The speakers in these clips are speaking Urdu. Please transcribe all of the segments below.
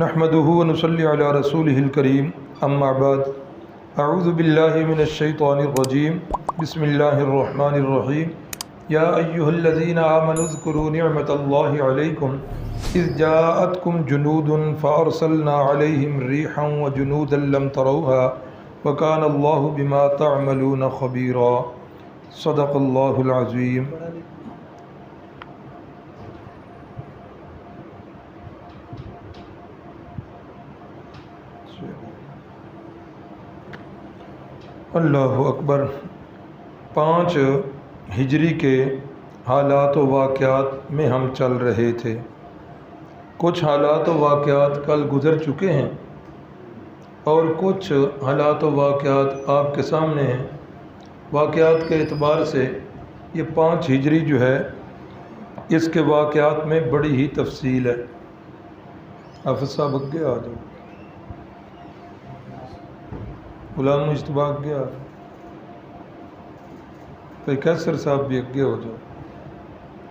نحمده ونصلي على رسوله الكريم اما بعد اعوذ بالله من الشيطان الرجيم بسم الله الرحمن الرحيم يا ايها الذين آمنوا اذكروا نعمة الله عليكم اذ جاءتكم جنود فارسلنا عليهم ريحا وجنودا لم تروها وكان الله بما تعملون خبيرا صدق الله العظيم۔ اللہ اکبر۔ 5 ہجری کے حالات و واقعات میں ہم چل رہے تھے۔ کچھ حالات و واقعات کل گزر چکے ہیں اور کچھ حالات و واقعات آپ کے سامنے ہیں۔ واقعات کے اعتبار سے یہ 5 ہجری جو ہے اس کے واقعات میں بڑی ہی تفصیل ہے۔ حافظ صاحب اگے آ جاؤ، غلام مجتبیٰ اگے آ جاؤ، تو کیسر صاحب بھی اگے ہو جاؤ،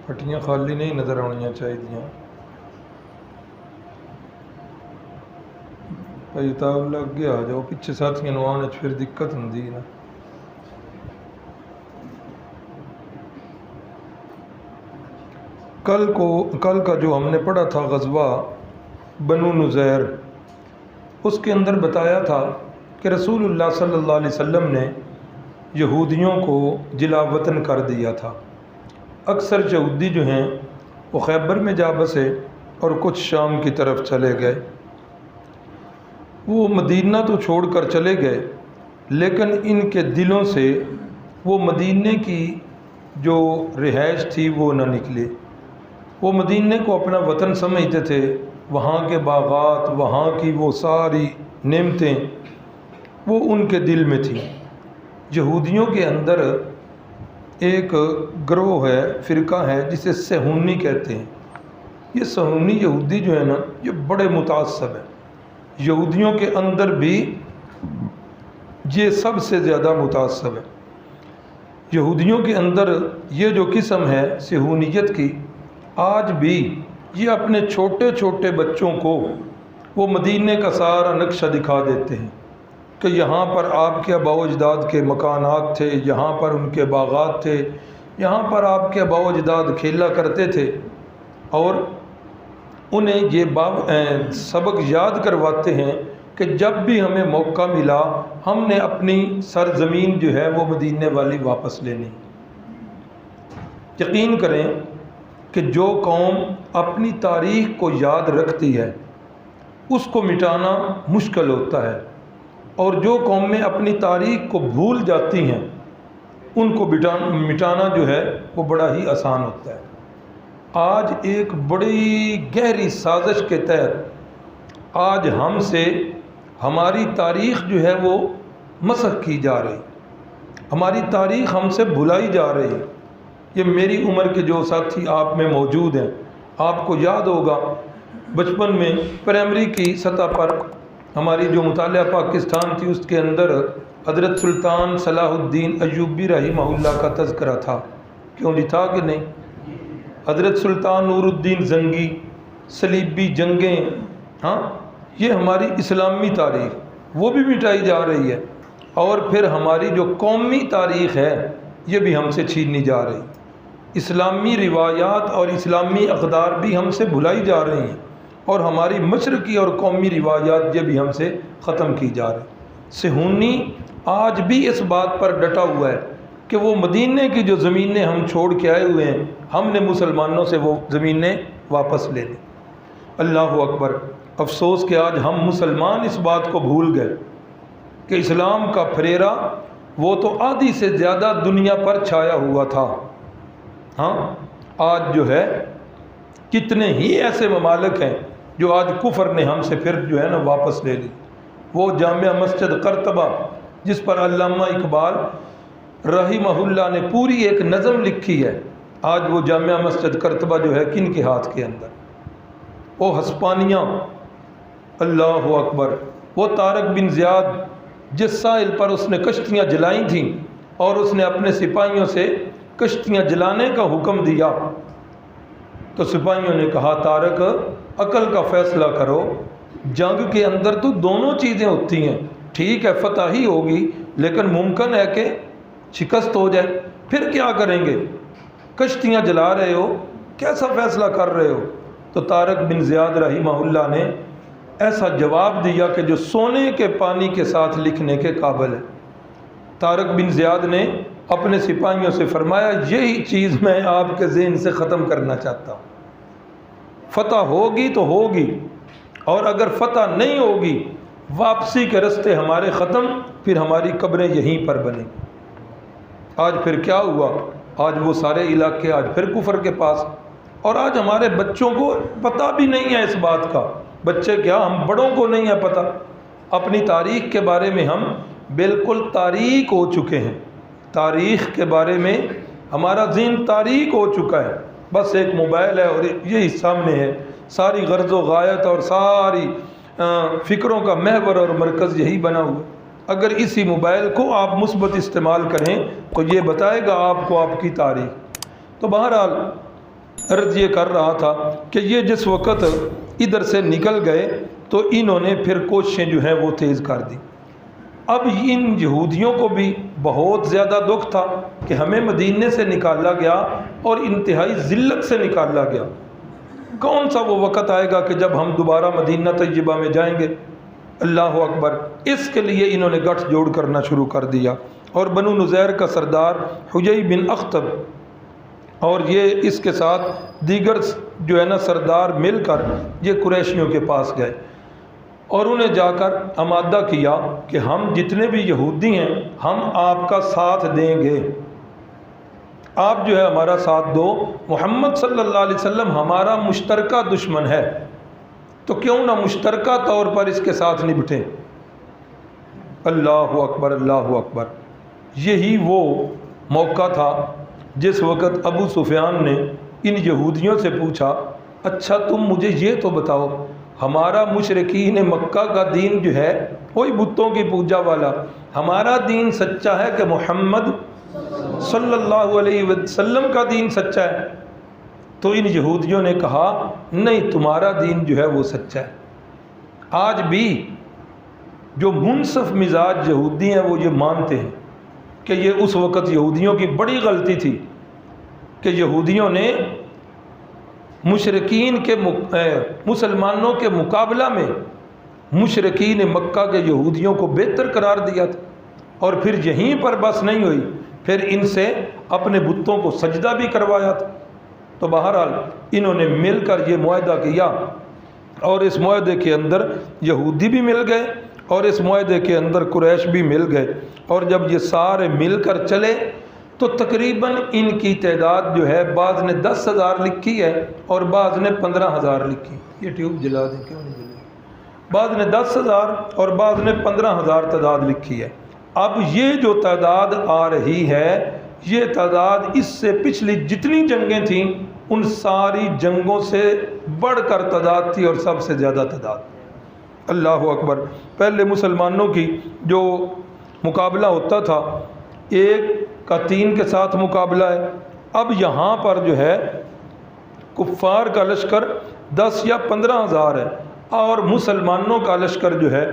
پھٹیاں خالی نہیں نظر آنیاں چاہیے۔ بھائی اللہ اگے آ جاؤ، پیچھے ساتھیاں نو آنے پھر دقت ہوندی نا۔ کل کا جو ہم نے پڑھا تھا غزوہ بنو نذیر، اس کے اندر بتایا تھا کہ رسول اللہ صلی اللہ علیہ وسلم نے یہودیوں کو جلا وطن کر دیا تھا۔ اکثر یہودی جو ہیں وہ خیبر میں جا بسے اور کچھ شام کی طرف چلے گئے۔ وہ مدینہ تو چھوڑ کر چلے گئے، لیکن ان کے دلوں سے وہ مدینے کی جو رہائش تھی وہ نہ نکلی۔ وہ مدینے کو اپنا وطن سمجھتے تھے، وہاں کے باغات، وہاں کی وہ ساری نعمتیں وہ ان کے دل میں تھیں۔ یہودیوں کے اندر ایک گروہ ہے، فرقہ ہے جسے صہیونی کہتے ہیں۔ یہ صہیونی یہودی جو ہے نا، یہ بڑے متعصب ہیں۔ یہودیوں کے اندر بھی یہ سب سے زیادہ متعصب ہے۔ یہودیوں کے اندر یہ جو قسم ہے صہیونیت کی، آج بھی یہ اپنے چھوٹے چھوٹے بچوں کو وہ مدینے کا سارا نقشہ دکھا دیتے ہیں کہ یہاں پر آپ کے آباء و اجداد کے مکانات تھے، یہاں پر ان کے باغات تھے، یہاں پر آپ کے آباء و اجداد کھیلا کرتے تھے، اور انہیں یہ سبق یاد کرواتے ہیں کہ جب بھی ہمیں موقع ملا ہم نے اپنی سرزمین جو ہے وہ مدینے والی واپس لینی۔ یقین کریں کہ جو قوم اپنی تاریخ کو یاد رکھتی ہے اس کو مٹانا مشکل ہوتا ہے، اور جو قومیں اپنی تاریخ کو بھول جاتی ہیں ان کو مٹانا جو ہے وہ بڑا ہی آسان ہوتا ہے۔ آج ایک بڑی گہری سازش کے تحت آج ہم سے ہماری تاریخ جو ہے وہ مسخ کی جا رہی، ہماری تاریخ ہم سے بھلائی جا رہی۔ یہ میری عمر کے جو ساتھی آپ میں موجود ہیں، آپ کو یاد ہوگا بچپن میں پرائمری کی سطح پر ہماری جو مطالعہ پاکستان تھی اس کے اندر حضرت سلطان صلاح الدین ایوبی رحمہ اللہ کا تذکرہ تھا، کیوں نہیں تھا کہ نہیں؟ حضرت سلطان نور الدین زنگی، صلیبی جنگیں، ہاں یہ ہماری اسلامی تاریخ وہ بھی مٹائی جا رہی ہے، اور پھر ہماری جو قومی تاریخ ہے یہ بھی ہم سے چھینی جا رہی۔ اسلامی روایات اور اسلامی اقدار بھی ہم سے بھلائی جا رہی ہیں، اور ہماری مشرقی اور قومی روایات یہ بھی ہم سے ختم کی جا رہی۔ صہیونی آج بھی اس بات پر ڈٹا ہوا ہے کہ وہ مدینے کی جو زمینیں ہم چھوڑ کے آئے ہوئے ہیں ہم نے مسلمانوں سے وہ زمینیں واپس لے لیں۔ اللہ اکبر۔ افسوس کہ آج ہم مسلمان اس بات کو بھول گئے کہ اسلام کا پھریرا وہ تو آدھی سے زیادہ دنیا پر چھایا ہوا تھا۔ ہاں آج جو ہے کتنے ہی ایسے ممالک ہیں جو آج کفر نے ہم سے پھر جو ہے نا واپس لے لی۔ وہ جامع مسجد قرطبہ جس پر علامہ اقبال رحمہ اللہ نے پوری ایک نظم لکھی ہے، آج وہ جامع مسجد قرطبہ جو ہے کن کے ہاتھ کے اندر؟ وہ ہسپانیہ، اللہ اکبر۔ وہ طارق بن زیاد جس ساحل پر اس نے کشتیاں جلائی تھیں اور اس نے اپنے سپاہیوں سے کشتیاں جلانے کا حکم دیا، تو سپاہیوں نے کہا طارق عقل کا فیصلہ کرو، جنگ کے اندر تو دونوں چیزیں ہوتی ہیں، ٹھیک ہے فتح ہی ہوگی لیکن ممکن ہے کہ شکست ہو جائے، پھر کیا کریں گے؟ کشتیاں جلا رہے ہو، کیسا فیصلہ کر رہے ہو؟ تو طارق بن زیاد رحمہ اللہ نے ایسا جواب دیا کہ جو سونے کے پانی کے ساتھ لکھنے کے قابل ہے۔ طارق بن زیاد نے اپنے سپاہیوں سے فرمایا یہی چیز میں آپ کے ذہن سے ختم کرنا چاہتا ہوں، فتح ہوگی تو ہوگی، اور اگر فتح نہیں ہوگی واپسی کے رستے ہمارے ختم، پھر ہماری قبریں یہیں پر بنیں۔ آج پھر کیا ہوا؟ آج وہ سارے علاقے آج پھر کفر کے پاس، اور آج ہمارے بچوں کو پتہ بھی نہیں ہے اس بات کا، بچے کیا ہم بڑوں کو نہیں ہے پتہ، اپنی تاریخ کے بارے میں ہم بالکل تاریک ہو چکے ہیں، تاریخ کے بارے میں ہمارا ذہن تاریک ہو چکا ہے، بس ایک موبائل ہے اور یہی سامنے ہے، ساری غرض و غایت اور ساری فکروں کا محور اور مرکز یہی بنا ہوا۔ اگر اسی موبائل کو آپ مثبت استعمال کریں تو یہ بتائے گا آپ کو آپ کی تاریخ۔ تو بہرحال عرض یہ کر رہا تھا کہ یہ جس وقت ادھر سے نکل گئے تو انہوں نے پھر کوششیں جو ہیں وہ تیز کر دی۔ اب ان یہودیوں کو بھی بہت زیادہ دکھ تھا کہ ہمیں مدینے سے نکالا گیا اور انتہائی ذلت سے نکالا گیا، کون سا وہ وقت آئے گا کہ جب ہم دوبارہ مدینہ طیبہ میں جائیں گے؟ اللہ اکبر۔ اس کے لیے انہوں نے گٹھ جوڑ کرنا شروع کر دیا، اور بنو نذیر کا سردار حجی بن اخطب اور یہ اس کے ساتھ دیگر جو ہے نا سردار مل کر یہ قریشیوں کے پاس گئے اور انہیں جا کر آمادہ کیا کہ ہم جتنے بھی یہودی ہیں ہم آپ کا ساتھ دیں گے، آپ جو ہے ہمارا ساتھ دو، محمد صلی اللہ علیہ وسلم ہمارا مشترکہ دشمن ہے، تو کیوں نہ مشترکہ طور پر اس کے ساتھ نپٹیں۔ اللہ اکبر، اللہ اکبر۔ یہی وہ موقع تھا جس وقت ابو سفیان نے ان یہودیوں سے پوچھا اچھا تم مجھے یہ تو بتاؤ، ہمارا مشرکین مکہ کا دین جو ہے وہی بتوں کی پوجا والا، ہمارا دین سچا ہے کہ محمد صلی اللہ علیہ وسلم کا دین سچا ہے؟ تو ان یہودیوں نے کہا نہیں، تمہارا دین جو ہے وہ سچا ہے۔ آج بھی جو منصف مزاج یہودی ہیں وہ یہ مانتے ہیں کہ یہ اس وقت یہودیوں کی بڑی غلطی تھی کہ یہودیوں نے مشرکین کے مسلمانوں کے مقابلہ میں مشرکین مکہ کے یہودیوں کو بہتر قرار دیا تھا، اور پھر یہیں پر بس نہیں ہوئی، پھر ان سے اپنے بتوں کو سجدہ بھی کروایا تھا۔ تو بہرحال انہوں نے مل کر یہ معاہدہ کیا، اور اس معاہدے کے اندر یہودی بھی مل گئے اور اس معاہدے کے اندر قریش بھی مل گئے، اور جب یہ سارے مل کر چلے تو تقریباً ان کی تعداد جو ہے بعض نے 10,000 لکھی ہے اور بعض نے 15,000 لکھی۔ یہ ٹیوب جلا دیں، کیوں نہیں جلی؟ بعض نے 10,000 اور بعض نے 15,000 تعداد لکھی ہے۔ اب یہ جو تعداد آ رہی ہے یہ تعداد اس سے پچھلی جتنی جنگیں تھیں ان ساری جنگوں سے بڑھ کر تعداد تھی اور سب سے زیادہ تعداد۔ اللہ اکبر۔ پہلے مسلمانوں کی جو مقابلہ ہوتا تھا 1 کا 3 کے ساتھ مقابلہ ہے، اب یہاں پر جو ہے کفار کا لشکر 10 یا 15,000 ہے، اور مسلمانوں کا لشکر جو ہے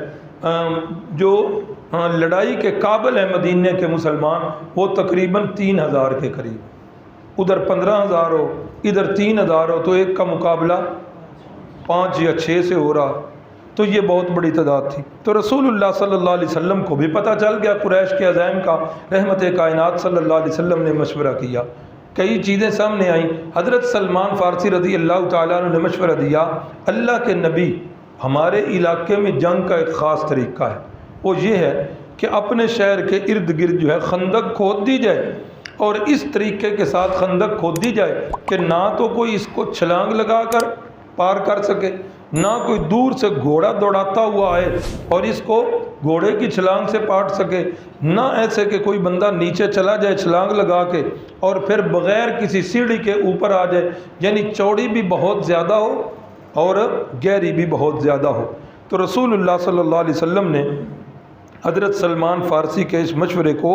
جو لڑائی کے قابل ہیں مدینے کے مسلمان وہ تقریباً 3,000 کے قریب، ادھر 15,000 ہو ادھر 3,000 ہو تو ایک کا مقابلہ 5 یا 6 سے ہو رہا، تو یہ بہت بڑی تعداد تھی۔ تو رسول اللہ صلی اللہ علیہ وسلم کو بھی پتہ چل گیا قریش کے عزائم کا، رحمت کائنات صلی اللہ علیہ وسلم نے مشورہ کیا، کئی چیزیں سامنے آئیں۔ حضرت سلمان فارسی رضی اللہ تعالیٰ عنہ نے مشورہ دیا اللہ کے نبی ہمارے علاقے میں جنگ کا ایک خاص طریقہ ہے، وہ یہ ہے کہ اپنے شہر کے ارد گرد جو ہے خندق کھود دی جائے، اور اس طریقے کے ساتھ خندق کھود دی جائے کہ نہ تو کوئی اس کو چھلانگ لگا کر پار کر سکے، نہ کوئی دور سے گھوڑا دوڑاتا ہوا آئے اور اس کو گھوڑے کی چھلانگ سے پاٹ سکے، نہ ایسے کہ کوئی بندہ نیچے چلا جائے چھلانگ لگا کے اور پھر بغیر کسی سیڑھی کے اوپر آ جائے، یعنی چوڑی بھی بہت زیادہ ہو اور گہری بھی بہت زیادہ ہو۔ تو رسول اللہ صلی اللہ علیہ وسلم نے حضرت سلمان فارسی کے اس مشورے کو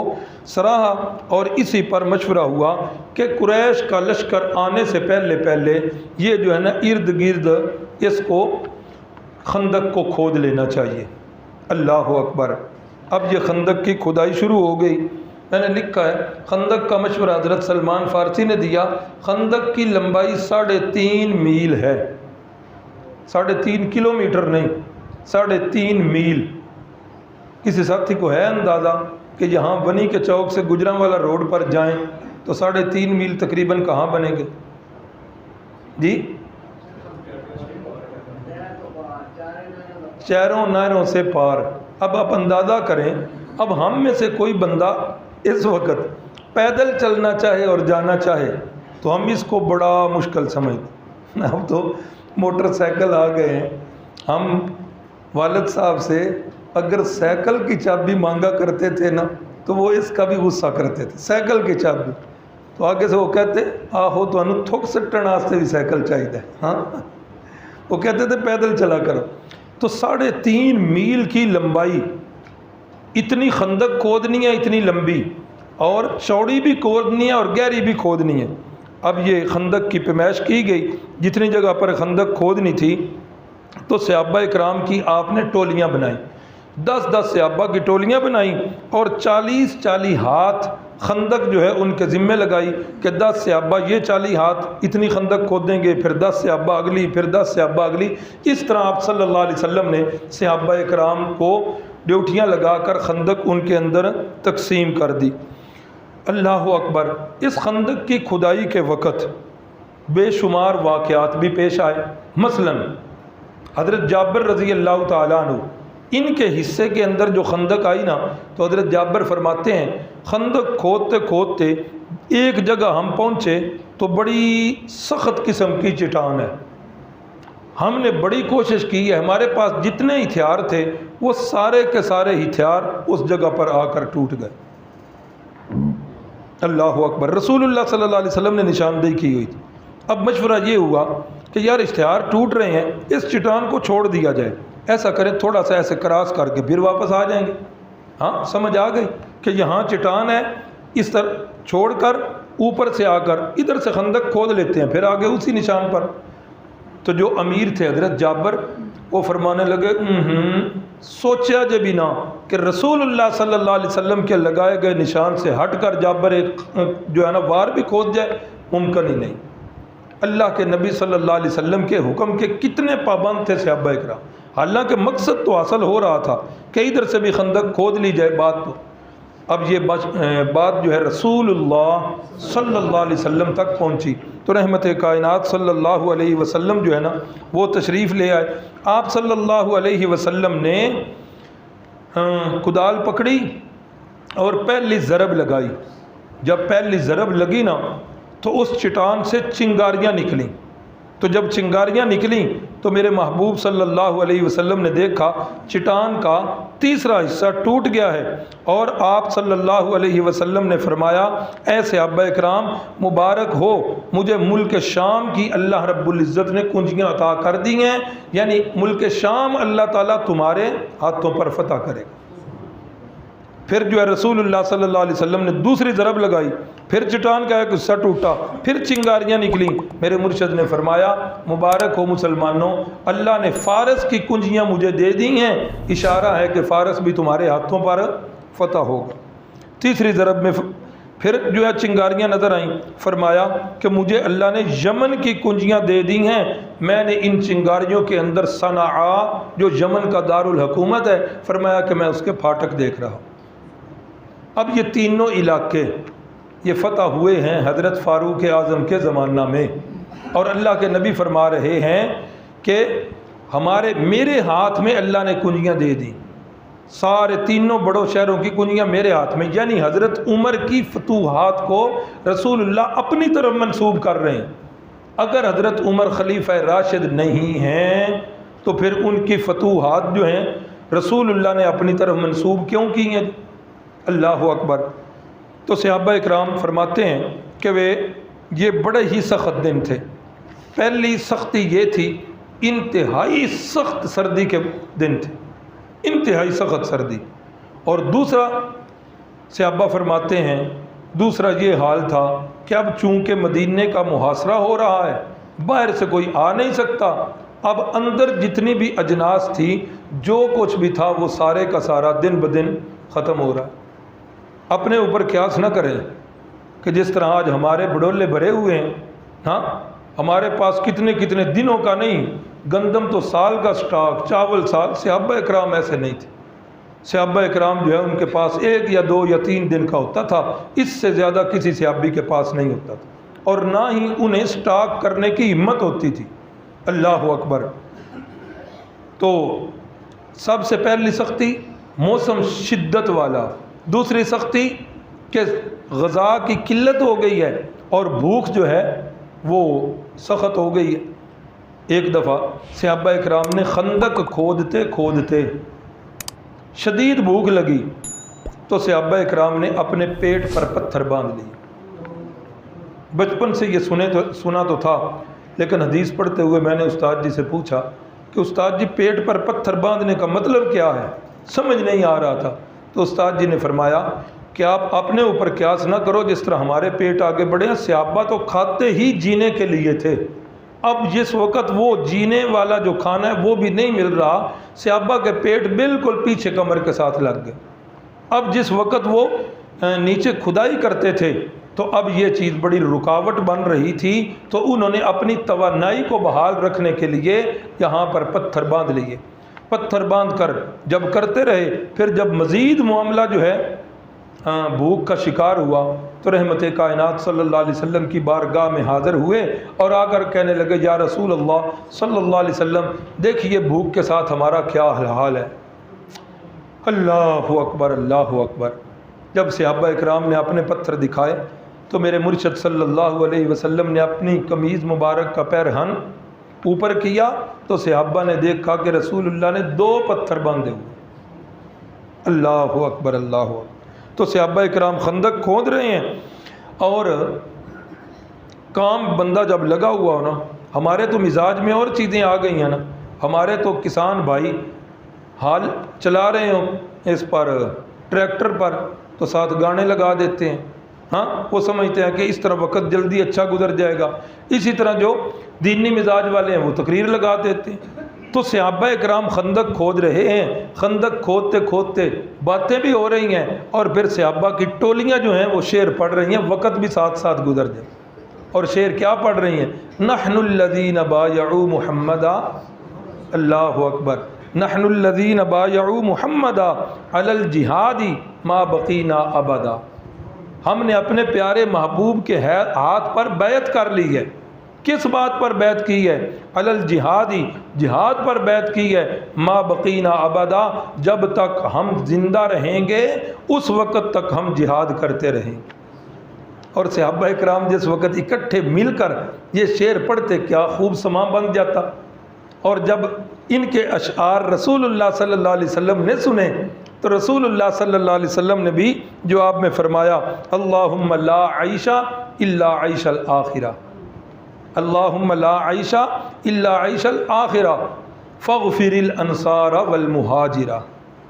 سراہا، اور اسی پر مشورہ ہوا کہ قریش کا لشکر آنے سے پہلے یہ جو ہے نا ارد گرد اس کو خندق کو کھود لینا چاہیے۔ اللہ اکبر۔ اب یہ خندق کی کھدائی شروع ہو گئی۔ میں نے لکھا ہے خندق کا مشورہ حضرت سلمان فارسی نے دیا۔ خندق کی لمبائی 3.5 میل ہے، 3.5 کلومیٹر نہیں، 3.5 میل۔ کسی ساتھی کو ہے اندازہ کہ یہاں بنی کے چوک سے گجرانوالہ روڈ پر جائیں تو 3.5 میل تقریباً کہاں بنیں گے جی؟ چاروں نہروں سے پار۔ اب آپ اندازہ کریں، اب ہم میں سے کوئی بندہ اس وقت پیدل چلنا چاہے اور جانا چاہے تو ہم اس کو بڑا مشکل سمجھتے۔ اب تو موٹر سائیکل آ گئے ہیں۔ ہم والد صاحب سے اگر سائیکل کی چابی مانگا کرتے تھے نا تو وہ اس کا بھی غصہ کرتے تھے، سائیکل کی چابی تو آگے سے وہ کہتے آہو تو انو تھوک سٹن واسطے بھی سائیکل چاہیے۔ ہاں، وہ کہتے تھے پیدل چلا کرو۔ تو 3.5 میل کی لمبائی، اتنی خندق کھودنی ہے، اتنی لمبی، اور چوڑی بھی کھودنی ہے اور گہری بھی کھودنی ہے۔ اب یہ خندق کی پیمائش کی گئی، جتنی جگہ پر خندق کھودنی تھی تو صحابہ اکرام کی آپ نے ٹولیاں بنائیں، 10 صحابہ کی ٹولیاں بنائیں اور 40 ہاتھ خندق جو ہے ان کے ذمے لگائی کہ 10 صحابہ یہ 40 ہاتھ اتنی خندق کھودیں گے، پھر 10 صحابہ اگلی، پھر 10 صحابہ اگلی۔ اس طرح آپ صلی اللہ علیہ وسلم نے صحابہ اکرام کو ڈیوٹیاں لگا کر خندق ان کے اندر تقسیم کر دی۔ اللہ اکبر۔ اس خندق کی کھدائی کے وقت بے شمار واقعات بھی پیش آئے۔ مثلا حضرت جابر رضی اللہ تعالیٰ عنہ، ان کے حصے کے اندر جو خندق آئی نا تو حضرت جابر فرماتے ہیں خندق کھودتے کھودتے ایک جگہ ہم پہنچے تو بڑی سخت قسم کی چٹان ہے۔ ہم نے بڑی کوشش کی ہے، ہمارے پاس جتنے ہتھیار تھے وہ سارے کے سارے ہتھیار اس جگہ پر آ کر ٹوٹ گئے۔ اللہ اکبر۔ رسول اللہ صلی اللہ علیہ وسلم نے نشاندہی کی ہوئی تھی۔ اب مشورہ یہ ہوا کہ یار ہتھیار ٹوٹ رہے ہیں، اس چٹان کو چھوڑ دیا جائے، ایسا کریں تھوڑا سا ایسے کراس کر کے پھر واپس آ جائیں گے۔ ہاں سمجھ آ گئی کہ یہاں چٹان ہے، اس طرح چھوڑ کر اوپر سے آ کر ادھر سے خندق کھود لیتے ہیں، پھر آگے اسی نشان پر۔ تو جو امیر تھے حضرت جابر، وہ فرمانے لگے سوچا جب بھی نہ کہ رسول اللہ صلی اللہ علیہ وسلم کے لگائے گئے نشان سے ہٹ کر جابر ایک جو ہے نا وار بھی کھود جائے، ممکن ہی نہیں۔ اللہ کے نبی صلی اللہ علیہ وسلم کے حکم کے کتنے پابند تھے صحابہ اکرام، حالانکہ مقصد تو حاصل ہو رہا تھا کہ ادھر سے بھی خندق کھود لی جائے۔ بات تو اب یہ بات جو ہے رسول اللہ صلی اللہ علیہ وسلم تک پہنچی تو رحمت کائنات صلی اللہ علیہ وسلم جو ہے نا وہ تشریف لے آئے۔ آپ صلی اللہ علیہ وسلم نے کدال پکڑی اور پہلی ضرب لگائی۔ جب پہلی ضرب لگی نا تو اس چٹان سے چنگاریاں نکلیں۔ تو جب چنگاریاں نکلیں تو میرے محبوب صلی اللہ علیہ وسلم نے دیکھا چٹان کا تیسرا حصہ ٹوٹ گیا ہے، اور آپ صلی اللہ علیہ وسلم نے فرمایا اے صحابہ اکرام مبارک ہو، مجھے ملک شام کی اللہ رب العزت نے کنجیاں عطا کر دی ہیں، یعنی ملک شام اللہ تعالیٰ تمہارے ہاتھوں پر فتح کرے گا۔ پھر جو ہے رسول اللہ صلی اللہ علیہ وسلم نے دوسری ضرب لگائی، پھر چٹان کا ایک حصہ ٹوٹا، پھر چنگاریاں نکلیں۔ میرے مرشد نے فرمایا مبارک ہو مسلمانوں، اللہ نے فارس کی کنجیاں مجھے دے دی ہیں، اشارہ ہے کہ فارس بھی تمہارے ہاتھوں پر فتح ہوگا۔ تیسری ضرب میں پھر جو ہے چنگاریاں نظر آئیں، فرمایا کہ مجھے اللہ نے یمن کی کنجیاں دے دی ہیں، میں نے ان چنگاریوں کے اندر صنعاء جو یمن کا دارالحکومت ہے، فرمایا کہ میں اس کے پھاٹک دیکھ رہا ہوں۔ اب یہ تینوں علاقے یہ فتح ہوئے ہیں حضرت فاروق اعظم کے زمانہ میں، اور اللہ کے نبی فرما رہے ہیں کہ میرے ہاتھ میں اللہ نے کنجیاں دے دیں، سارے تینوں بڑوں شہروں کی کنجیاں میرے ہاتھ میں، یعنی حضرت عمر کی فتوحات کو رسول اللہ اپنی طرف منسوب کر رہے ہیں۔ اگر حضرت عمر خلیفہ راشد نہیں ہیں تو پھر ان کی فتوحات جو ہیں رسول اللہ نے اپنی طرف منسوب کیوں کی ہیں؟ اللہ اکبر۔ تو صحابہ اکرام فرماتے ہیں کہ یہ بڑے ہی سخت دن تھے۔ پہلی سختی یہ تھی انتہائی سخت سردی کے دن تھے، انتہائی سخت سردی، اور دوسرا صحابہ فرماتے ہیں دوسرا یہ حال تھا کہ اب چونکہ مدینے کا محاصرہ ہو رہا ہے، باہر سے کوئی آ نہیں سکتا، اب اندر جتنی بھی اجناس تھی، جو کچھ بھی تھا وہ سارے کا سارا دن بدن ختم ہو رہا ہے۔ اپنے اوپر قیاس نہ کریں کہ جس طرح آج ہمارے بڑولے بھرے ہوئے ہیں، ہاں ہمارے پاس کتنے کتنے دنوں کا نہیں، گندم تو سال کا سٹاک، چاول سال۔ صحابہ اکرام ایسے نہیں تھے۔ صحابہ اکرام جو ہے ان کے پاس 1 یا 2 یا 3 دن کا ہوتا تھا، اس سے زیادہ کسی صحابی کے پاس نہیں ہوتا تھا، اور نہ ہی انہیں سٹاک کرنے کی ہمت ہوتی تھی۔ اللہ اکبر۔ تو سب سے پہلی سختی موسم شدت والا، دوسری سختی کہ غذا کی قلت ہو گئی ہے اور بھوک جو ہے وہ سخت ہو گئی ہے۔ ایک دفعہ صحابہ اکرام نے خندق کھودتے کھودتے شدید بھوک لگی تو صحابہ اکرام نے اپنے پیٹ پر پتھر باندھ لیے۔ بچپن سے یہ سنا تو تھا، لیکن حدیث پڑھتے ہوئے میں نے استاد جی سے پوچھا کہ استاد جی پیٹ پر پتھر باندھنے کا مطلب کیا ہے، سمجھ نہیں آ رہا تھا۔ تو استاد جی نے فرمایا کہ آپ اپنے اوپر قیاس نہ کرو، جس طرح ہمارے پیٹ آگے بڑھے ہیں، صحابہ تو کھاتے ہی جینے کے لیے تھے۔ اب جس وقت وہ جینے والا جو کھانا ہے وہ بھی نہیں مل رہا، صحابہ کے پیٹ بالکل پیچھے کمر کے ساتھ لگ گئے۔ اب جس وقت وہ نیچے کھدائی کرتے تھے تو اب یہ چیز بڑی رکاوٹ بن رہی تھی، تو انہوں نے اپنی توانائی کو بحال رکھنے کے لیے یہاں پر پتھر باندھ لیے۔ پتھر باندھ کر جب کرتے رہے، پھر جب مزید معاملہ جو ہے بھوک کا شکار ہوا تو رحمت کائنات صلی اللہ علیہ وسلم کی بارگاہ میں حاضر ہوئے اور آ کر کہنے لگے یا رسول اللہ صلی اللہ علیہ وسلم، دیکھیے بھوک کے ساتھ ہمارا کیا حال ہے۔ اللہ اکبر، اللہ اکبر۔ جب صحابہ اکرام نے اپنے پتھر دکھائے تو میرے مرشد صلی اللہ علیہ وسلم نے اپنی قمیض مبارک کا پیرہن اوپر کیا تو صحابہ نے دیکھا کہ رسول اللہ نے 2 پتھر باندھے ہوئے۔ اللہ اکبر، اللہ اکبر۔ تو صحابہ اکرام خندق کھود رہے ہیں اور کام بندہ جب لگا ہوا ہو نا، ہمارے تو مزاج میں اور چیزیں آ گئی ہیں نا، ہمارے تو کسان بھائی حال چلا رہے ہوں اس پر ٹریکٹر پر تو ساتھ گانے لگا دیتے ہیں، ہاں وہ سمجھتے ہیں کہ اس طرح وقت جلدی اچھا گزر جائے گا۔ اسی طرح جو دینی مزاج والے ہیں وہ تقریر لگا دیتے ہیں۔ تو صحابہ اکرام خندق کھود رہے ہیں، خندق کھودتے کھودتے باتیں بھی ہو رہی ہیں اور پھر صحابہ کی ٹولیاں جو ہیں وہ شعر پڑھ رہی ہیں، وقت بھی ساتھ ساتھ گزر جائے۔ اور شعر کیا پڑھ رہی ہیں؟ نحن الذین بایعوا محمدا، اللہ اکبر، نحن الذین بایعوا محمدا علی الجہاد ما بقینا ابدا۔ ہم نے اپنے پیارے محبوب کے ہاتھ پر بیعت کر لی ہے۔ کس بات پر بیعت کی ہے؟ علی الجہادی، جہاد پر بیعت کی ہے، ما بقینا ابدا، جب تک ہم زندہ رہیں گے اس وقت تک ہم جہاد کرتے رہیں گے۔ اور صحابہ اکرام جس وقت اکٹھے مل کر یہ شعر پڑھتے کیا خوب سما بن جاتا۔ اور جب ان کے اشعار رسول اللہ صلی اللہ علیہ وسلم نے سنے تو رسول اللہ صلی اللہ علیہ وسلم نے بھی جواب میں فرمایا اللہم لا عیش الا عیش الآخرہ، اللہم لا عیش الا عیش الآخرہ فاغفر الانصار والمہاجرہ۔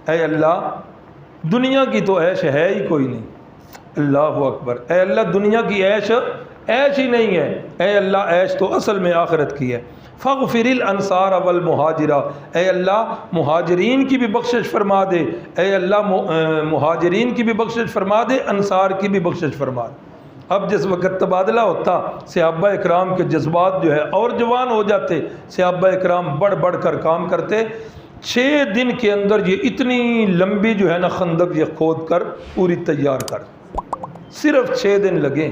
اے اللہ دنیا کی تو عیش ہے ہی کوئی نہیں، اللہ اکبر، اے اللہ دنیا کی عیش ہی نہیں ہے، اے اللہ عیش تو اصل میں آخرت کی ہے۔ فاغفر الانصار والمہاجرہ، اے اللہ مہاجرین کی بھی بخشش فرما دے، اے اللہ مہاجرین کی بھی بخشش فرما دے، انصار کی بھی بخشش فرما دے۔ اب جس وقت تبادلہ ہوتا صحابہ اکرام کے جذبات جو ہے اور جوان ہو جاتے، صحابہ اکرام بڑھ بڑھ کر کام کرتے۔ 6 دن کے اندر یہ اتنی لمبی جو ہے نا خندق یہ کھود کر پوری تیار کر، صرف 6 دن لگے،